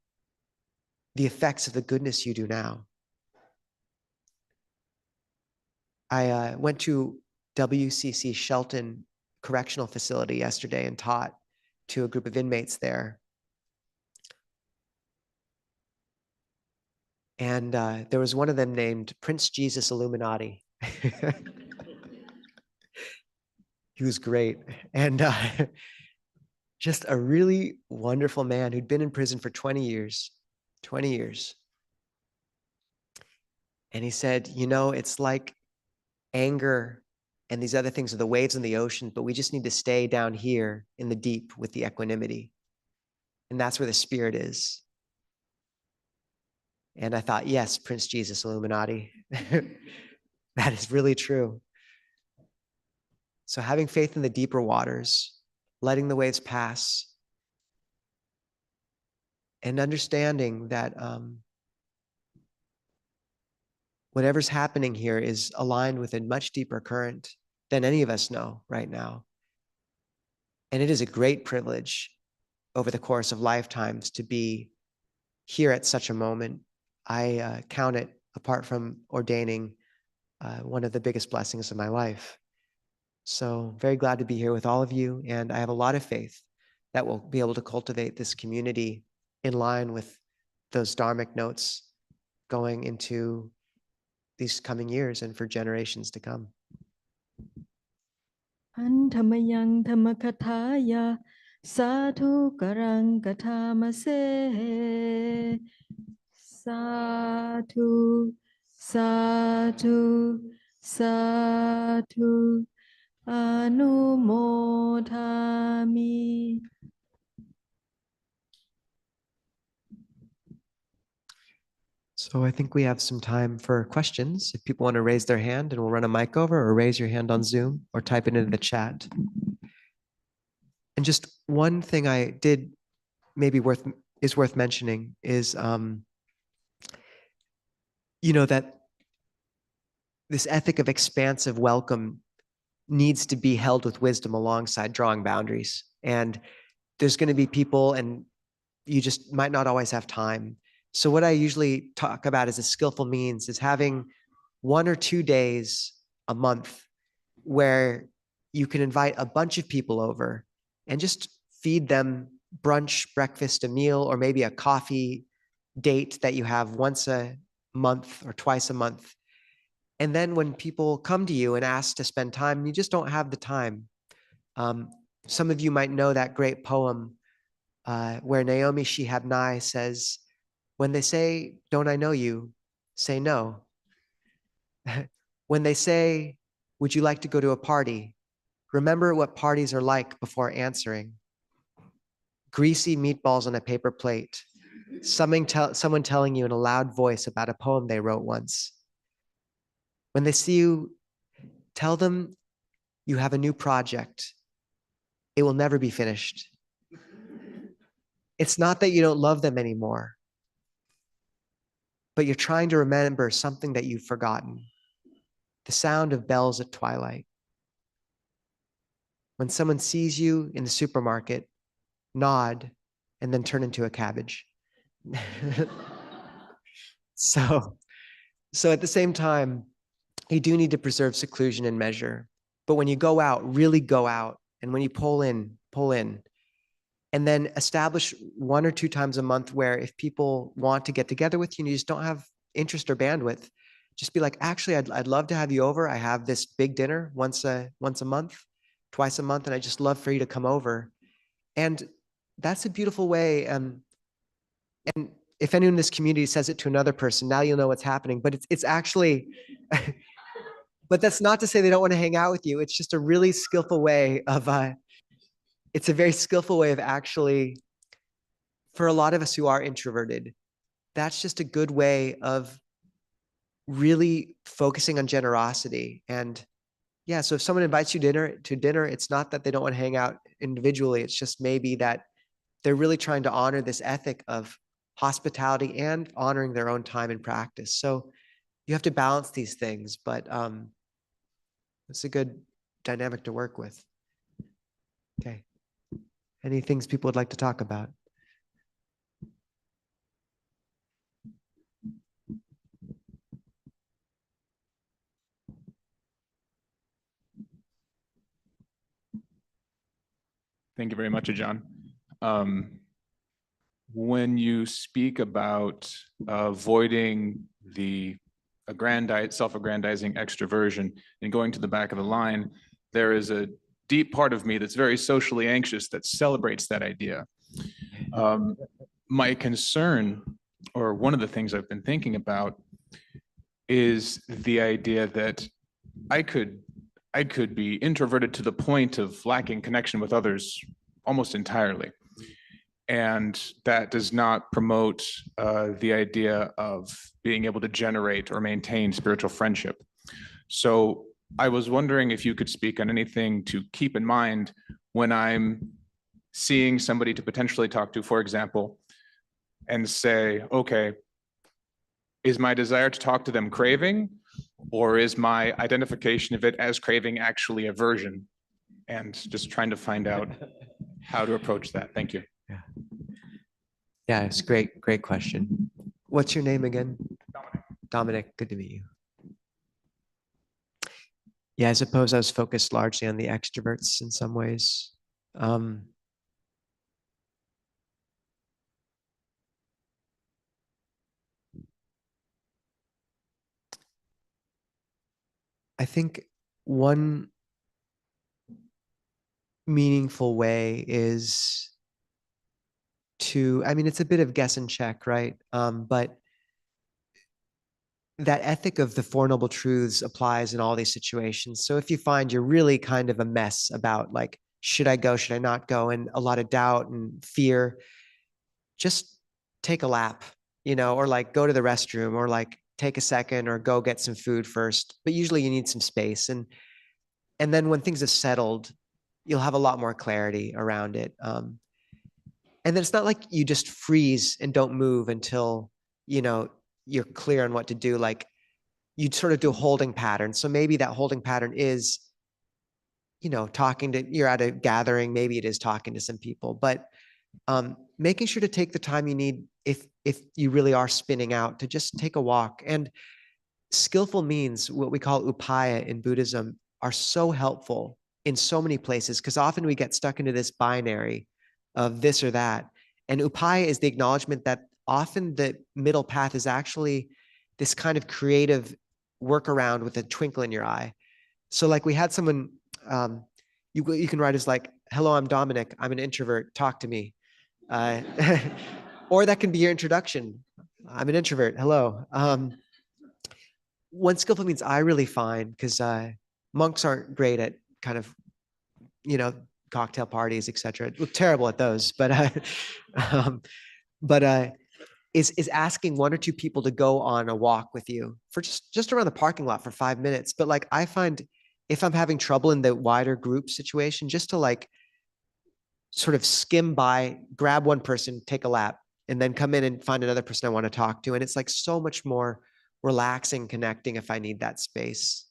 the effects of the goodness you do now. I went to WCC Shelton Correctional Facility yesterday and taught to a group of inmates there. And there was one of them named Prince Jesus Illuminati. He was great. And just a really wonderful man who'd been in prison for 20 years. 20 years. And he said, you know, it's like anger and these other things are the waves in the ocean, but we just need to stay down here in the deep with the equanimity. And that's where the spirit is. And I thought, yes, Prince Jesus Illuminati. That is really true. So having faith in the deeper waters, letting the waves pass, and understanding that whatever's happening here is aligned with a much deeper current than any of us know right now. And it is a great privilege over the course of lifetimes to be here at such a moment. I count it, apart from ordaining, one of the biggest blessings of my life. So very glad to be here with all of you. And I have a lot of faith that we'll be able to cultivate this community in line with those dharmic notes going into these coming years and for generations to come. Antamayang Dhammakataya Sadhu Karang Katamase Sadhu Sadhu Sadhu Anumodhami. So I think we have some time for questions. If people want to raise their hand and we'll run a mic over, or raise your hand on Zoom or type it into the chat. And just one thing I did maybe is worth mentioning is, you know, that this ethic of expansive welcome needs to be held with wisdom alongside drawing boundaries. And there's going to be people, and you just might not always have time. So what I usually talk about as a skillful means is having 1 or 2 days a month where you can invite a bunch of people over and just feed them brunch, breakfast, a meal, or maybe a coffee date that you have once a month or twice a month. And then when people come to you and ask to spend time, you just don't have the time. Some of you might know that great poem where Naomi Shihab Nye says, when they say, don't I know you, say no. When they say, would you like to go to a party? Remember what parties are like before answering. Greasy meatballs on a paper plate. Someone telling you in a loud voice about a poem they wrote once. When they see you, tell them you have a new project. It will never be finished. It's not that you don't love them anymore, but you're trying to remember something that you've forgotten. The sound of bells at twilight. When someone sees you in the supermarket, nod, and then turn into a cabbage. So at the same time, you do need to preserve seclusion and measure. But when you go out, really go out. And when you pull in, pull in. And then establish 1 or 2 times a month where if people want to get together with you and you just don't have interest or bandwidth, just be like, actually, I'd love to have you over. I have this big dinner once a month, twice a month, and I just love for you to come over. And that's a beautiful way. And if anyone in this community says it to another person, now you'll know what's happening. But it's actually, but that's not to say they don't want to hang out with you. It's just a really skillful way of, it's a very skillful way of actually, for a lot of us who are introverted, that's just a good way of really focusing on generosity. And yeah, so if someone invites you to dinner, it's not that they don't want to hang out individually. It's just maybe that they're really trying to honor this ethic of hospitality and honoring their own time and practice. So you have to balance these things, but it's a good dynamic to work with. Okay. Any things people would like to talk about? Thank you very much, Ajahn. When you speak about avoiding the self-aggrandizing extroversion and going to the back of the line, there is a deep part of me that's very socially anxious that celebrates that idea. My concern, or one of the things I've been thinking about, is the idea that I could be introverted to the point of lacking connection with others almost entirely. And that does not promote the idea of being able to generate or maintain spiritual friendship. So I was wondering if you could speak on anything to keep in mind when I'm seeing somebody to potentially talk to, for example, and say, okay, is my desire to talk to them craving, or is my identification of it as craving actually aversion? And just trying to find out how to approach that. Thank you. Yeah. Yeah, it's great, great question. What's your name again? Dominic. Dominic, good to meet you. Yeah, I suppose I was focused largely on the extroverts in some ways. I think one meaningful way is to, I mean, it's a bit of guess and check, right? But that ethic of the Four Noble Truths applies in all these situations. So if you find you're really kind of a mess about like, should I go, should I not go, and a lot of doubt and fear, just take a lap, or like go to the restroom, or like take a second, or go get some food first. But usually you need some space. And then when things have settled, you'll have a lot more clarity around it. And then it's not like you just freeze and don't move until, you're clear on what to do. Like you sort of do a holding pattern. So maybe that holding pattern is, you're at a gathering, maybe it is talking to some people, but making sure to take the time you need if you really are spinning out, to just take a walk. And skillful means, what we call upaya in Buddhism, are so helpful in so many places, because often we get stuck into this binary of this or that. And upaya is the acknowledgement that often the middle path is actually this kind of creative workaround with a twinkle in your eye. So like we had someone, you can write as like, hello, I'm Dominic. I'm an introvert. Talk to me. Or that can be your introduction. I'm an introvert. Hello. One skillful means I really find, because monks aren't great at kind of, cocktail parties, etc. Look terrible at those, but is asking 1 or 2 people to go on a walk with you for just around the parking lot for 5 minutes. But like I find, if I'm having trouble in the wider group situation, just to like sort of skim by, grab one person, take a lap, and then come in and find another person I want to talk to. And it's like so much more relaxing, connecting if I need that space.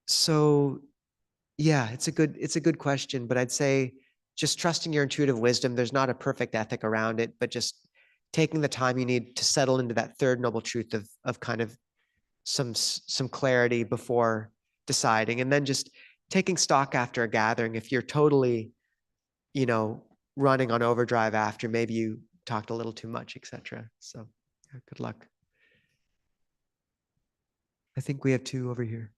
So yeah, it's a good question, but I'd say just trusting your intuitive wisdom. There's not a perfect ethic around it, but just taking the time you need to settle into that third noble truth of kind of some clarity before deciding, and then just taking stock after a gathering. If you're totally, running on overdrive after, maybe you talked a little too much, etc. So yeah, good luck. I think we have two over here.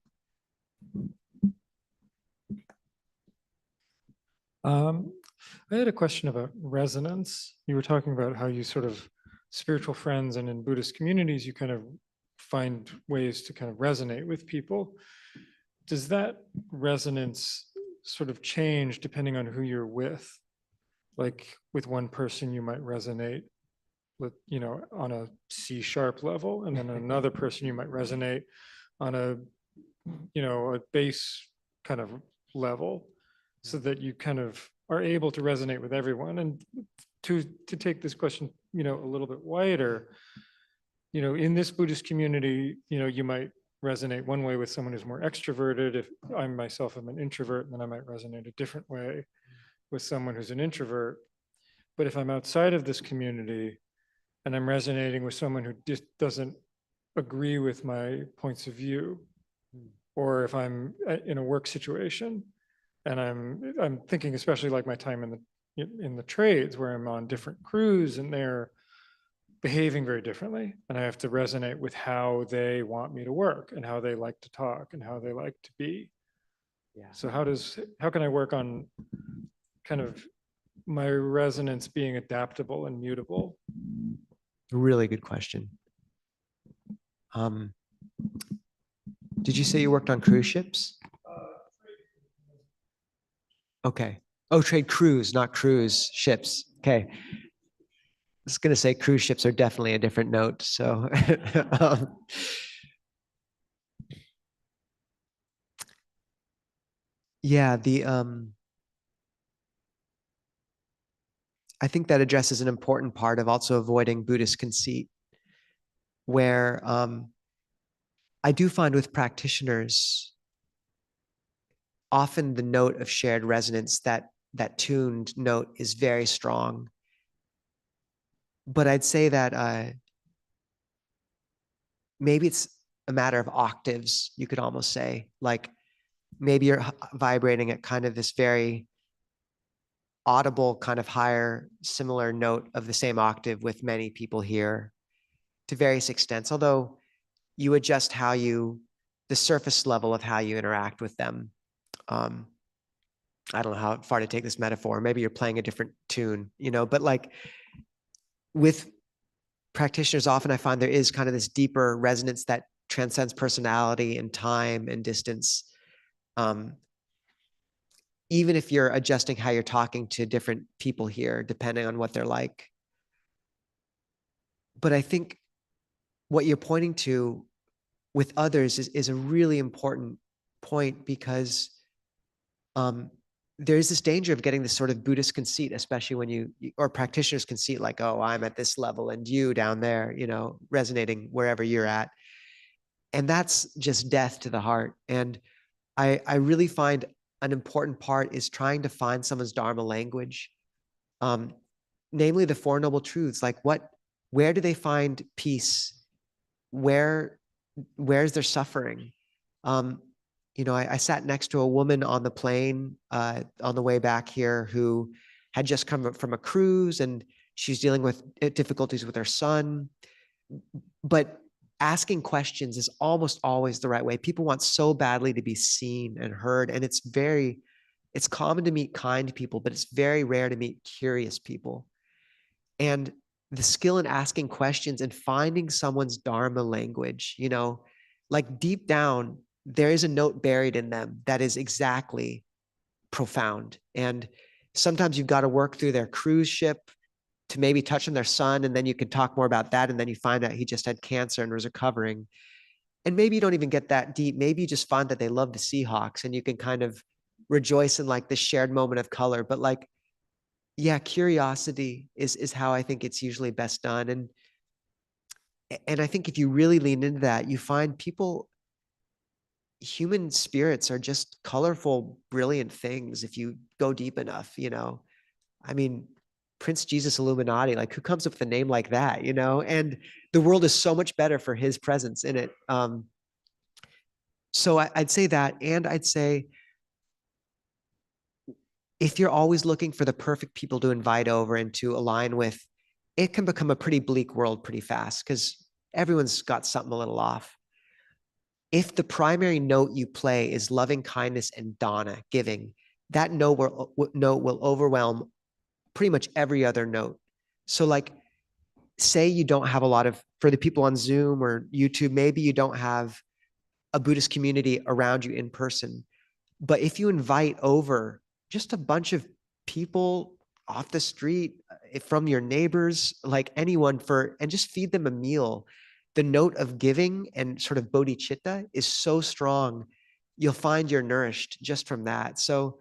I had a question about resonance. You were talking about how you sort of spiritual friends and in Buddhist communities, you kind of find ways to kind of resonate with people. Does that resonance sort of change depending on who you're with? Like with one person, you might resonate with, on a C sharp level, and then another person you might resonate on a bass kind of level, so that you kind of are able to resonate with everyone. And to take this question, a little bit wider, in this Buddhist community, you might resonate one way with someone who's more extroverted. If I myself am an introvert, then I might resonate a different way with someone who's an introvert. But if I'm outside of this community and I'm resonating with someone who just doesn't agree with my points of view, or if I'm in a work situation and I'm thinking, especially like my time in the trades, where I'm on different crews and they're behaving very differently, and I have to resonate with how they want me to work and how they like to talk and how they like to be. Yeah. So how can I work on kind of my resonance being adaptable and mutable? Really good question. Did you say you worked on cruise ships? Okay. Oh, trade cruise, not cruise ships. Okay. I was going to say cruise ships are definitely a different note. So, yeah, I think that addresses an important part of also avoiding Buddhist conceit, where I do find with practitioners, often the note of shared resonance, that tuned note is very strong. But I'd say that maybe it's a matter of octaves, you could almost say. Like maybe you're vibrating at kind of this very audible, kind of higher, similar note of the same octave with many people here to various extents, although you adjust the surface level of how you interact with them. I don't know how far to take this metaphor. Maybe you're playing a different tune, but like with practitioners, often I find there is kind of this deeper resonance that transcends personality and time and distance. Even if you're adjusting how you're talking to different people here, depending on what they're like. But I think what you're pointing to with others is a really important point, because there is this danger of getting this sort of Buddhist conceit, especially when or practitioners conceit, like, oh, I'm at this level and you down there, resonating wherever you're at. And that's just death to the heart. And I really find an important part is trying to find someone's Dharma language, namely the Four Noble Truths. Like where do they find peace? Where's their suffering? I sat next to a woman on the plane on the way back here who had just come from a cruise, and she's dealing with difficulties with her son. But asking questions is almost always the right way. People want so badly to be seen and heard, and it's common to meet kind people, but it's very rare to meet curious people. And the skill in asking questions and finding someone's Dharma language, like deep down, there is a note buried in them that is exactly profound. And sometimes you've got to work through their cruise ship to maybe touch on their son, and then you can talk more about that, and then you find out he just had cancer and was recovering. And maybe you don't even get that deep. Maybe you just find that they love the Seahawks, and you can kind of rejoice in like this shared moment of color. But like, yeah, curiosity is how I think it's usually best done. And I think if you really lean into that, you find human spirits are just colorful, brilliant things if you go deep enough, I mean, Prince Jesus Illuminati, like who comes up with a name like that, and the world is so much better for his presence in it. So I'd say that, and I'd say if you're always looking for the perfect people to invite over and to align with, it can become a pretty bleak world pretty fast because everyone's got something a little off. If the primary note you play is loving kindness and dana, giving, that note will overwhelm pretty much every other note. So like, say you don't have a lot of, for the people on Zoom or YouTube, maybe you don't have a Buddhist community around you in person. But if you invite over just a bunch of people off the street, from your neighbors, like anyone, and just feed them a meal, the note of giving and sort of bodhicitta is so strong. You'll find you're nourished just from that. So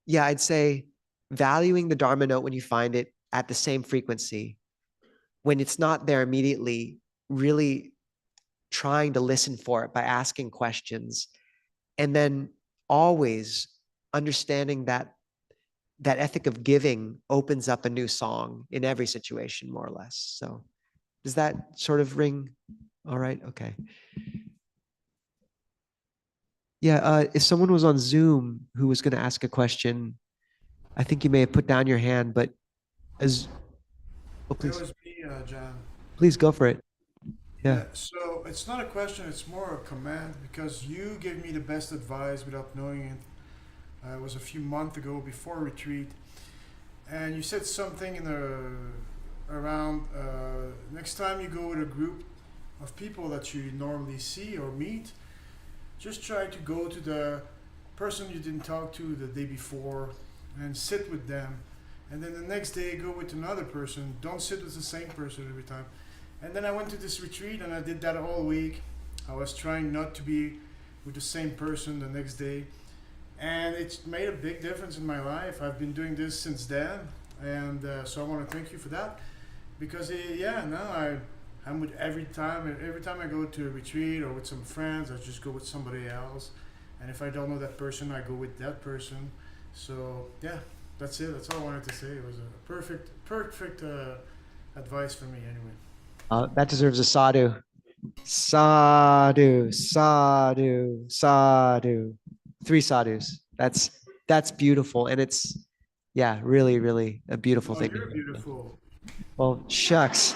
yeah, I'd say valuing the Dharma note when you find it at the same frequency. When it's not there immediately, really trying to listen for it by asking questions. And then always understanding that that ethic of giving opens up a new song in every situation, more or less. So does that sort of ring? All right. Okay. Yeah. If someone was on Zoom who was going to ask a question, I think you may have put down your hand, but as, oh, It please, was me, John. please go for it. Yeah. Yeah, so it's not a question, it's more a command because you gave me the best advice without knowing it. It was a few months ago before retreat, and you said something in the around next time you go with a group of people that you normally see or meet, just try to go to the person you didn't talk to the day before and sit with them, and then the next day go with another person. Don't sit with the same person every time. And then I went to this retreat and I did that all week. I was trying not to be with the same person the next day. And it's made a big difference in my life. I've been doing this since then. And so I want to thank you for that. Because I'm with every time I go to a retreat or with some friends, I just go with somebody else. And if I don't know that person, I go with that person. So yeah, that's it. That's all I wanted to say. It was a perfect advice for me anyway. That deserves a sadhu. Sadhu, sadhu, sadhu. 3 sadhus. That's beautiful. And it's, yeah, really, really a beautiful Oh, thing. you're beautiful. Well, shucks.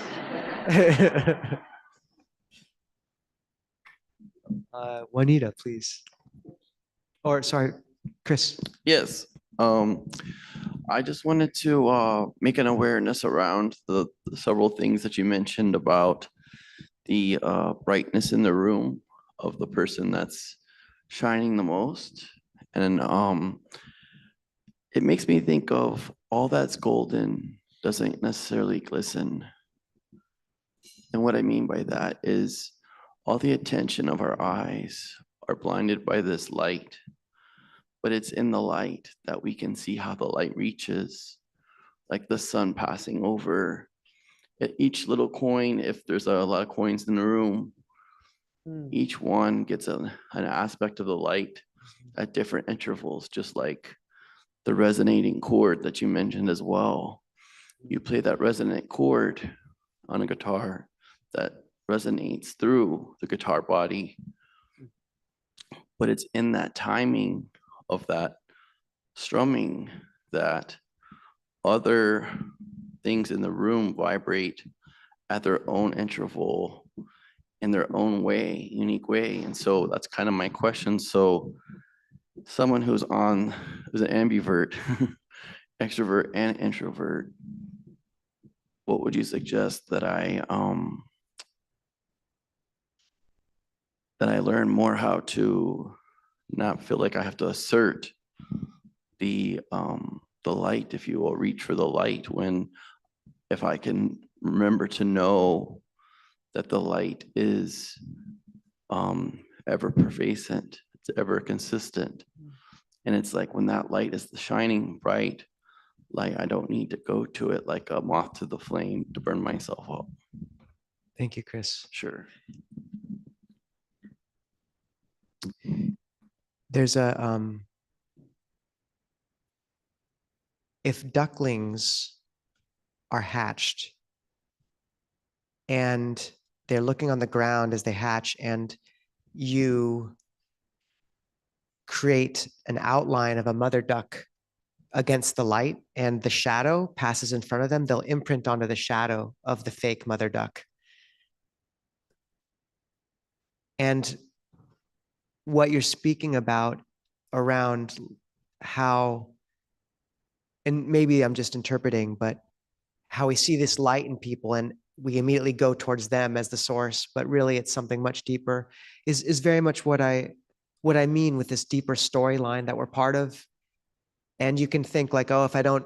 Juanita, please. Or sorry, Chris. Yes. I just wanted to make an awareness around the several things that you mentioned about the brightness in the room of the person that's shining the most. And it makes me think of all that's golden doesn't necessarily glisten. And what I mean by that is all the attention of our eyes are blinded by this light, but it's in the light that we can see how the light reaches, like the sun passing over. At each little coin, if there's a lot of coins in the room, each one gets an aspect of the light at different intervals, just like the resonating chord that you mentioned as well. You play that resonant chord on a guitar that resonates through the guitar body, but it's in that timing of that strumming that other things in the room vibrate at their own interval in their own way, unique way. And so that's kind of my question. So someone who's an ambivert, extrovert and introvert, what would you suggest that I learn more how to not feel like I have to assert the light, if you will, reach for the light, when if I can remember to know that the light is ever pervasive, it's ever consistent. And it's like when that light is the shining bright light, I don't need to go to it like a moth to the flame to burn myself up. Thank you, Chris. Sure. There's a if ducklings are hatched and they're looking on the ground as they hatch, and you create an outline of a mother duck against the light, and the shadow passes in front of them, they'll imprint onto the shadow of the fake mother duck. And what you're speaking about around how, and maybe I'm just interpreting, but how we see this light in people and we immediately go towards them as the source, but really it's something much deeper, is very much what I mean with this deeper storyline that we're part of. And you can think like, oh, if I don't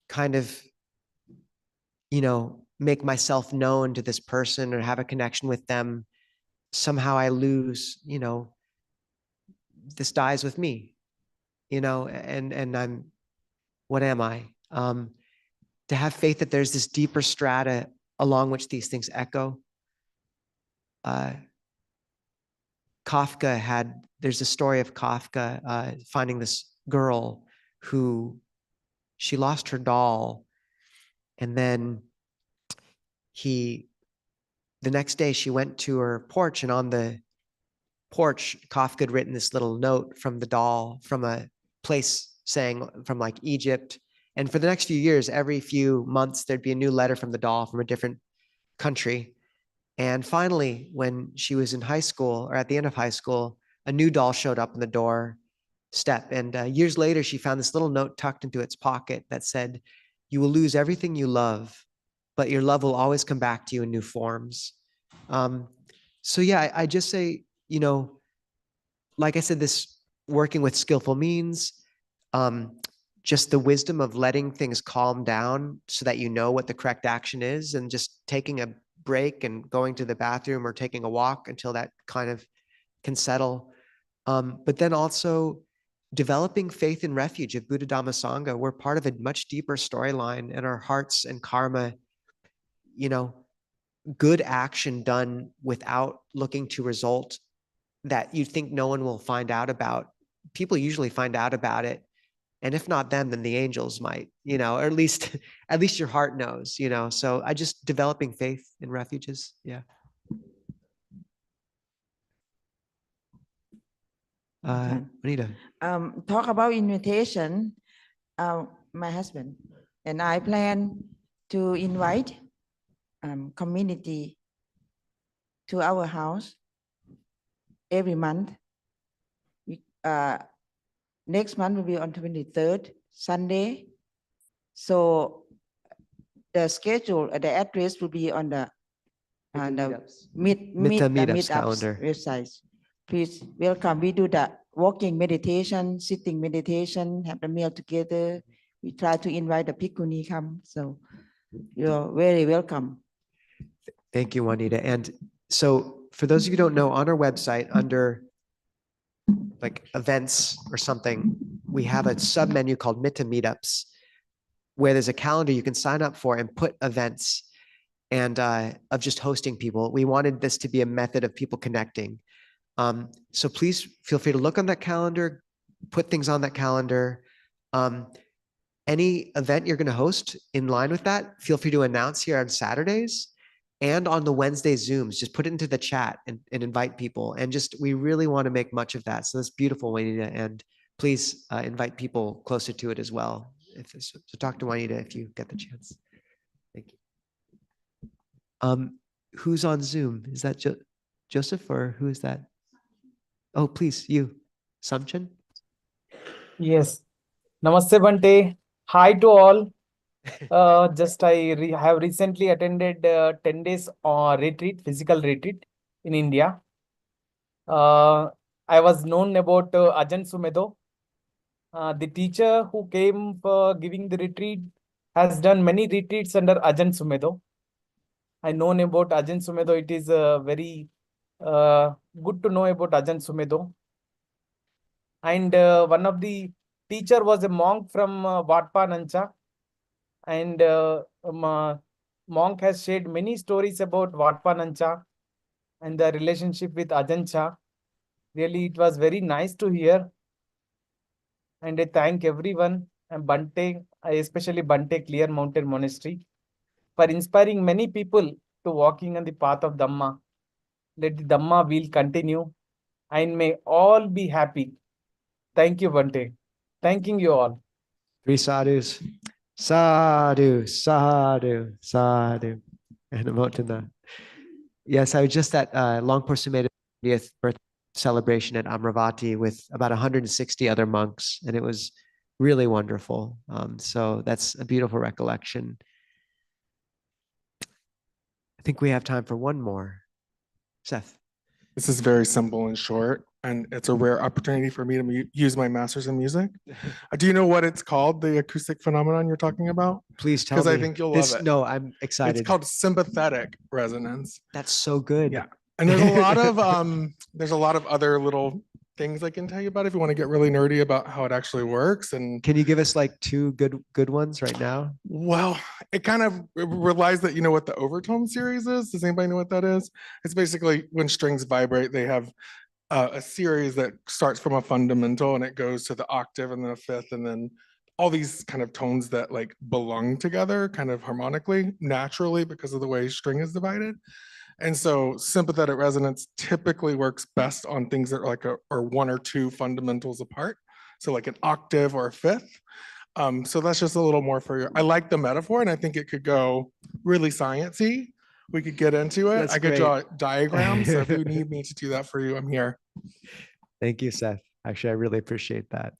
kind of, make myself known to this person or have a connection with them, somehow I lose, this dies with me, and what am I? To have faith that there's this deeper strata along which these things echo. There's a story of Kafka finding this girl who she lost her doll, and then the next day she went to her porch, and on the porch, Kafka had written this little note from the doll from a place saying from like Egypt. And for the next few years, every few months, there'd be a new letter from the doll from a different country. And finally, when she was in high school or at the end of high school, a new doll showed up on the doorstep. And years later, she found this little note tucked into its pocket that said, "You will lose everything you love, but your love will always come back to you in new forms." So yeah, I just say, like I said, this working with skillful means, just the wisdom of letting things calm down so that you know what the correct action is, and just taking a break and going to the bathroom or taking a walk until that kind of can settle. But then also developing faith in refuge of Buddha Dhamma Sangha. We're part of a much deeper storyline, and our hearts and karma, good action done without looking to result that you think no one will find out about. People usually find out about it. And if not them, then the angels might, or at least your heart knows, So I just developing faith in refuges. Yeah. Anita. Talk about invitation. My husband and I plan to invite community to our house every month. Next month will be on 23rd, Sunday. So the schedule, the address will be on the Meetups calendar website. Please welcome. We do the walking meditation, sitting meditation, have the meal together. We try to invite the Bhikkhuni come. So you're very welcome. Thank you, Juanita. And so for those of you who don't know, on our website under like events or something, we have a sub menu called Mitta Meetups, where there's a calendar you can sign up for and put events and of just hosting people. We wanted this to be a method of people connecting. So please feel free to look on that calendar, put things on that calendar. Any event you're going to host in line with that, feel free to announce here on Saturdays and on the Wednesday Zooms. Just put it into the chat and invite people. And we really want to make much of that. So that's beautiful, Juanita. And please invite people closer to it as well. So talk to Juanita if you get the chance. Thank you. Who's on Zoom? Is that Joseph or who is that? Oh, please, you. Samchan? Yes. Namaste, Bante. Hi to all. I have recently attended 10 days retreat, physical retreat in India. I was known about Ajahn Sumedho. The teacher who came for giving the retreat has done many retreats under Ajahn Sumedho. I known about Ajahn Sumedho. It is very good to know about Ajahn Sumedho. And one of the teacher was a monk from Wat Pah Nancha. And monk has shared many stories about Wat Pah Nancha and the relationship with Ajahn Chah. Really, it was very nice to hear. And I thank everyone and Bante, especially Bante Clear Mountain Monastery, for inspiring many people to walking on the path of Dhamma. Let the Dhamma wheel continue. and may all be happy. Thank you, Bante. Thanking you all. 3 sadhus. Sadhu, sadhu, sadhu. And Amotana. Yes, I was just at Longpur Sumedho's 40th birthday celebration at Amravati with about 160 other monks, and it was really wonderful. So that's a beautiful recollection. I think we have time for one more. Seth. This is very simple and short, and it's a rare opportunity for me to use my master's in music. Do you know what it's called, the acoustic phenomenon you're talking about? Please tell me. Because I think you'll love it. No, I'm excited. It's called sympathetic resonance. That's so good. Yeah. And there's a lot of other little things I can tell you about if you want to get really nerdy about how it actually works. And can you give us like 2 good ones right now? Well, it kind of relies that you know what the overtone series is. Does anybody know what that is? It's basically when strings vibrate, they have a series that starts from a fundamental and it goes to the octave and then a fifth, and then all these kind of tones that like belong together kind of harmonically, naturally, because of the way string is divided. And so sympathetic resonance typically works best on things that are like are 1 or 2 fundamentals apart. So like an octave or a fifth. So that's just a little more for you. I like the metaphor, and I think it could go really sciencey. We could get into it. I could draw diagrams. So if you need me to do that for you, I'm here. Thank you, Seth. Actually, I really appreciate that.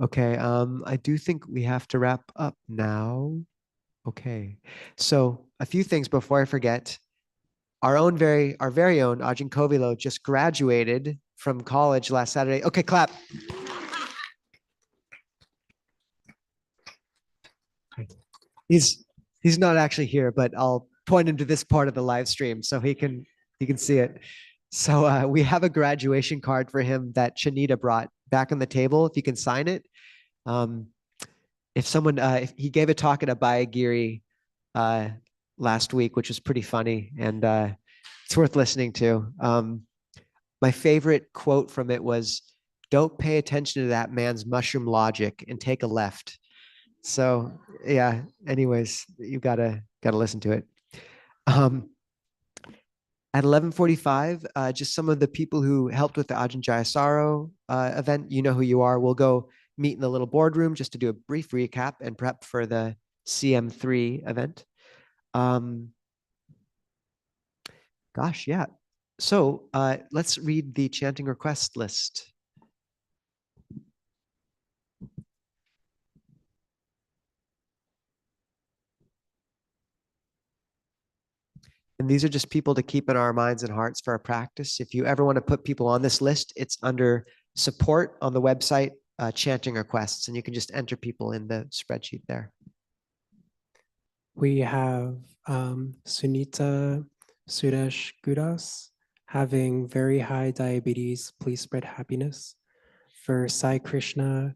Okay, I do think we have to wrap up now. Okay, so a few things before I forget. Our very own Ajahn Kovilo just graduated from college last Saturday. Okay, clap. He's not actually here, but I'll point him to this part of the live stream so he can see it. So we have a graduation card for him that Chanita brought back on the table. If you can sign it. If he gave a talk at Abhayagiri last week, which was pretty funny, and it's worth listening to. My favorite quote from it was, "Don't pay attention to that man's mushroom logic and take a left." So yeah, anyways, you gotta listen to it. At 11:45, just some of the people who helped with the Ajahn Jayasaro event, you know who you are. We'll go meet in the little boardroom just to do a brief recap and prep for the CM3 event. Gosh, yeah. So let's read the chanting request list. And these are just people to keep in our minds and hearts for our practice. If you ever want to put people on this list, it's under support on the website, chanting requests, and you can just enter people in the spreadsheet there. We have Sunita Suresh Gudas having very high diabetes. Please spread happiness. For Sai Krishna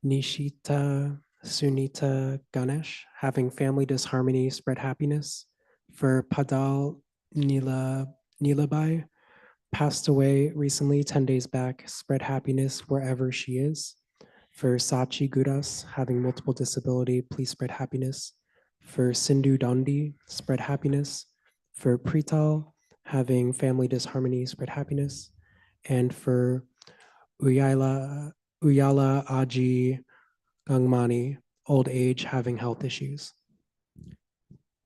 Nishita Sunita Ganesh having family disharmony, spread happiness. For Padal Nilabai, passed away recently, 10 days back, spread happiness wherever she is. For Sachi Gudas, having multiple disability, please spread happiness. For Sindhu Dandi, spread happiness. For Prital, having family disharmony, spread happiness. And for Uyala Aji Gangmani, old age, having health issues.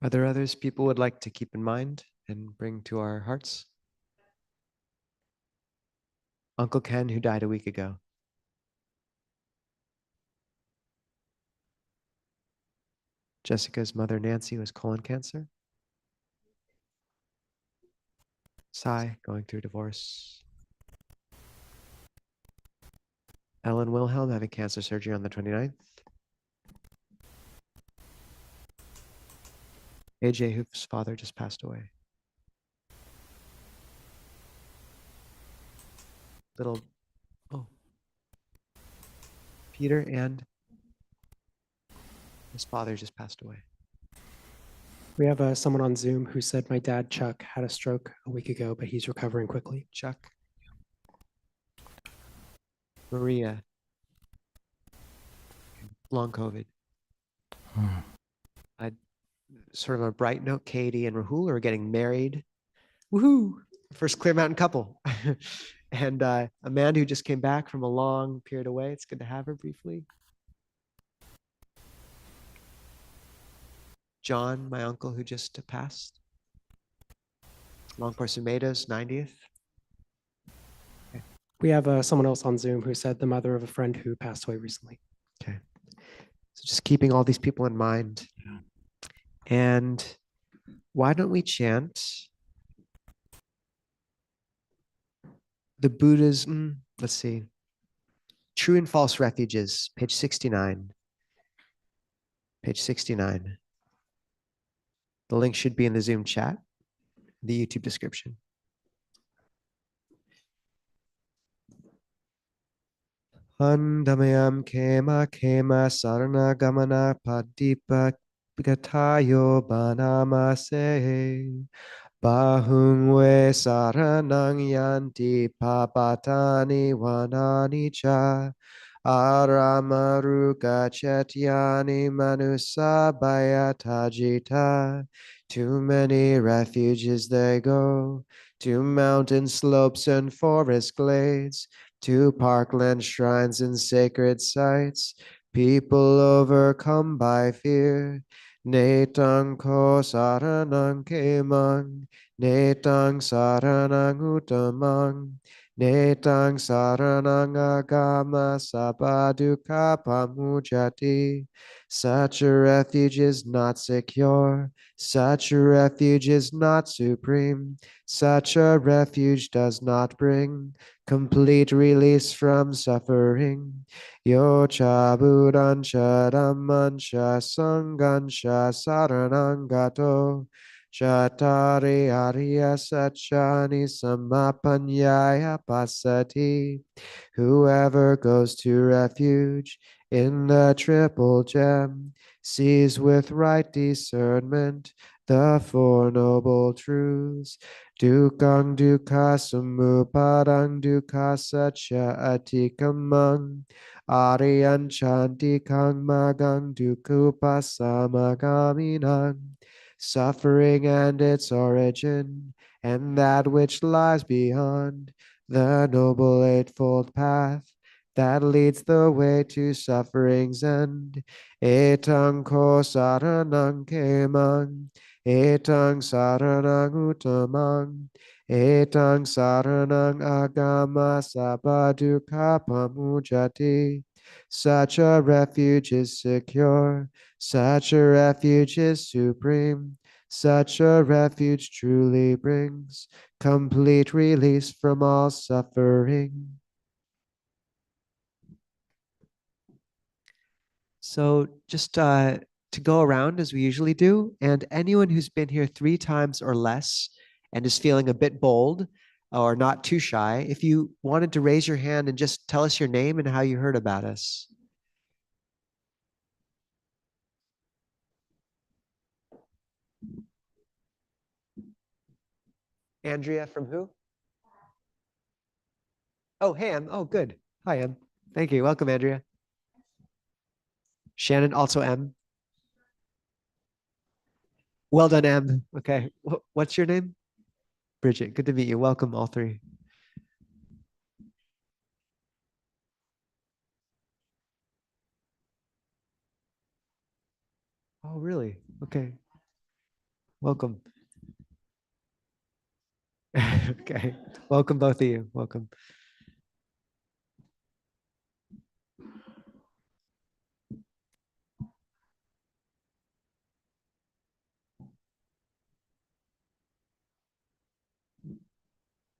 Are there others people would like to keep in mind and bring to our hearts? Uncle Ken, who died a week ago. Jessica's mother, Nancy, was colon cancer. Sai, going through divorce. Ellen Wilhelm having cancer surgery on the 29th. AJ, whose father just passed away. Peter and his father just passed away. We have someone on Zoom who said, my dad, Chuck, had a stroke a week ago, but he's recovering quickly. Chuck. Maria. Long COVID. Sort of a bright note, Katie and Rahul are getting married. Woohoo! first Clear Mountain couple. And Amanda, who just came back from a long period away. It's good to have her briefly. John, my uncle, who just passed. Longpor Sumeda's 90th. We have someone else on Zoom who said the mother of a friend who passed away recently. Okay. So just keeping all these people in mind. And why don't we chant the Buddha's, let's see, True and False Refuges, page 69. Page 69. The link should be in the Zoom chat, the YouTube description. Andamayam kema kema sarana gamana padipa gatayo banamase. Bahungwe saranang yanti papatani wanani cha. Aramaruga chetyani manusa bayatajita. Too many refuges they go, to mountain slopes and forest glades, to parkland shrines and sacred sites, people overcome by fear. Netang ko saranang kemang, netang saranang utamang, netang saranang agama sabaduka pamujati. Such a refuge is not secure, such a refuge is not supreme, such a refuge does not bring complete release from suffering. Yo cha buddhansha dhammansha sanghansha saranangato chatari arya satchani samapanyaya pasati. Whoever goes to refuge in the triple gem sees with right discernment the Four Noble Truths. Dukang dukkha samupadang dukkha satcha atikamang. Ariyan chantikang magang dukkupasamaгаminang. Suffering and its origin, and that which lies beyond, the Noble Eightfold Path that leads the way to suffering's end. Etang ko saranang kemang, etang saranang utamang, etang saranang agama sabaduka pamujati. Such a refuge is secure, such a refuge is supreme, such a refuge truly brings complete release from all suffering. So just to go around as we usually do, and anyone who's been here 3 times or less and is feeling a bit bold or not too shy, if you wanted to raise your hand and just tell us your name and how you heard about us. Andrea from who? Oh, hey, Em. Oh, good. Hi, Em. Thank you. Welcome, Andrea. Shannon, also M. Well done, M. Okay. What's your name? Bridget. Good to meet you. Welcome, all 3. Oh, really? Okay. Welcome. Okay. Welcome, both of you. Welcome.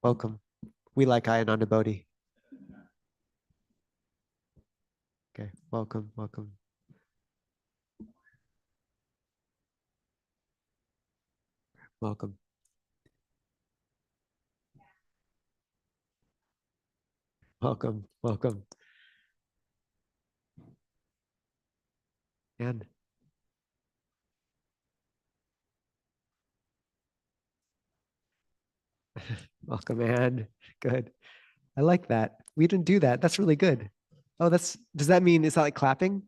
Welcome. We like Ayananda Bodhi. Okay. Welcome. Welcome. Welcome. Welcome. Welcome. And welcome, Anne. Good. I like that. We didn't do that. That's really good. Oh, does that mean, is that like clapping?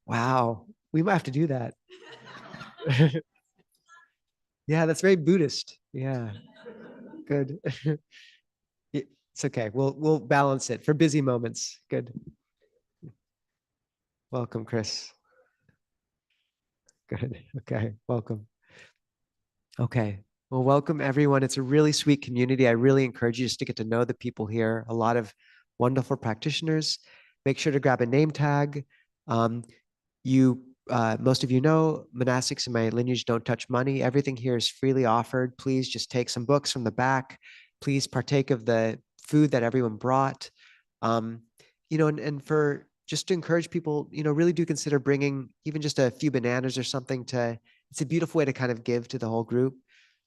Wow. We might have to do that. Yeah, that's very Buddhist. Yeah. Good. It's okay. We'll balance it for busy moments. Good. Welcome, Chris. Good. Okay. Welcome. Okay. Well, welcome everyone. It's a really sweet community. I really encourage you just to get to know the people here. A lot of wonderful practitioners. Make sure to grab a name tag. Most of you know, monastics in my lineage don't touch money. Everything here is freely offered. Please just take some books from the back. Please partake of the food that everyone brought. And for just to encourage people, really do consider bringing even just a few bananas or something it's a beautiful way to kind of give to the whole group.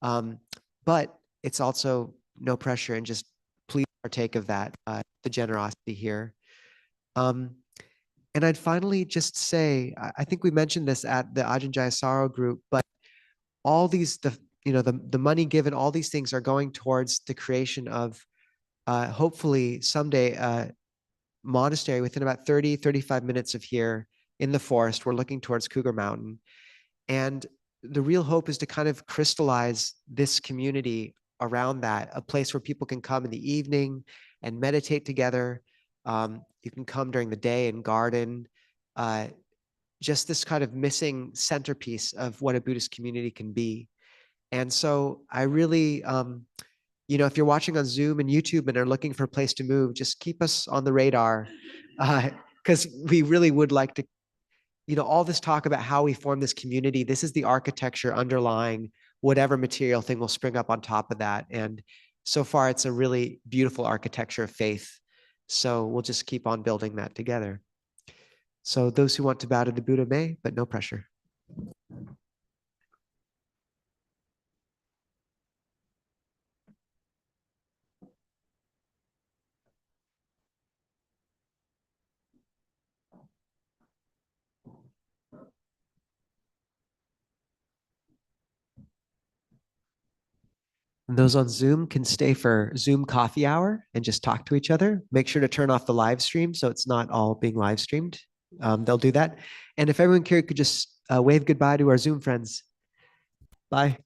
But it's also no pressure, and just please partake of that, the generosity here. And I'd finally just say, I think we mentioned this at the Ajahn Jayasaro group, but all these, the money given, all these things are going towards the creation of hopefully someday a monastery within about 35 minutes of here in the forest. We're looking towards Cougar Mountain. And the real hope is to kind of crystallize this community around that, a place where people can come in the evening and meditate together. You can come during the day and garden. Just this kind of missing centerpiece of what a Buddhist community can be. And so I really, if you're watching on Zoom and YouTube and are looking for a place to move, just keep us on the radar, because we really would like to, all this talk about how we form this community, this is the architecture underlying whatever material thing will spring up on top of that. And so far, it's a really beautiful architecture of faith. So we'll just keep on building that together. So those who want to bow to the Buddha may, but no pressure. And those on Zoom can stay for Zoom coffee hour and just talk to each other. Make sure to turn off the live stream so it's not all being live streamed. They'll do that. And if everyone here could just wave goodbye to our Zoom friends. Bye.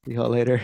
See you all later.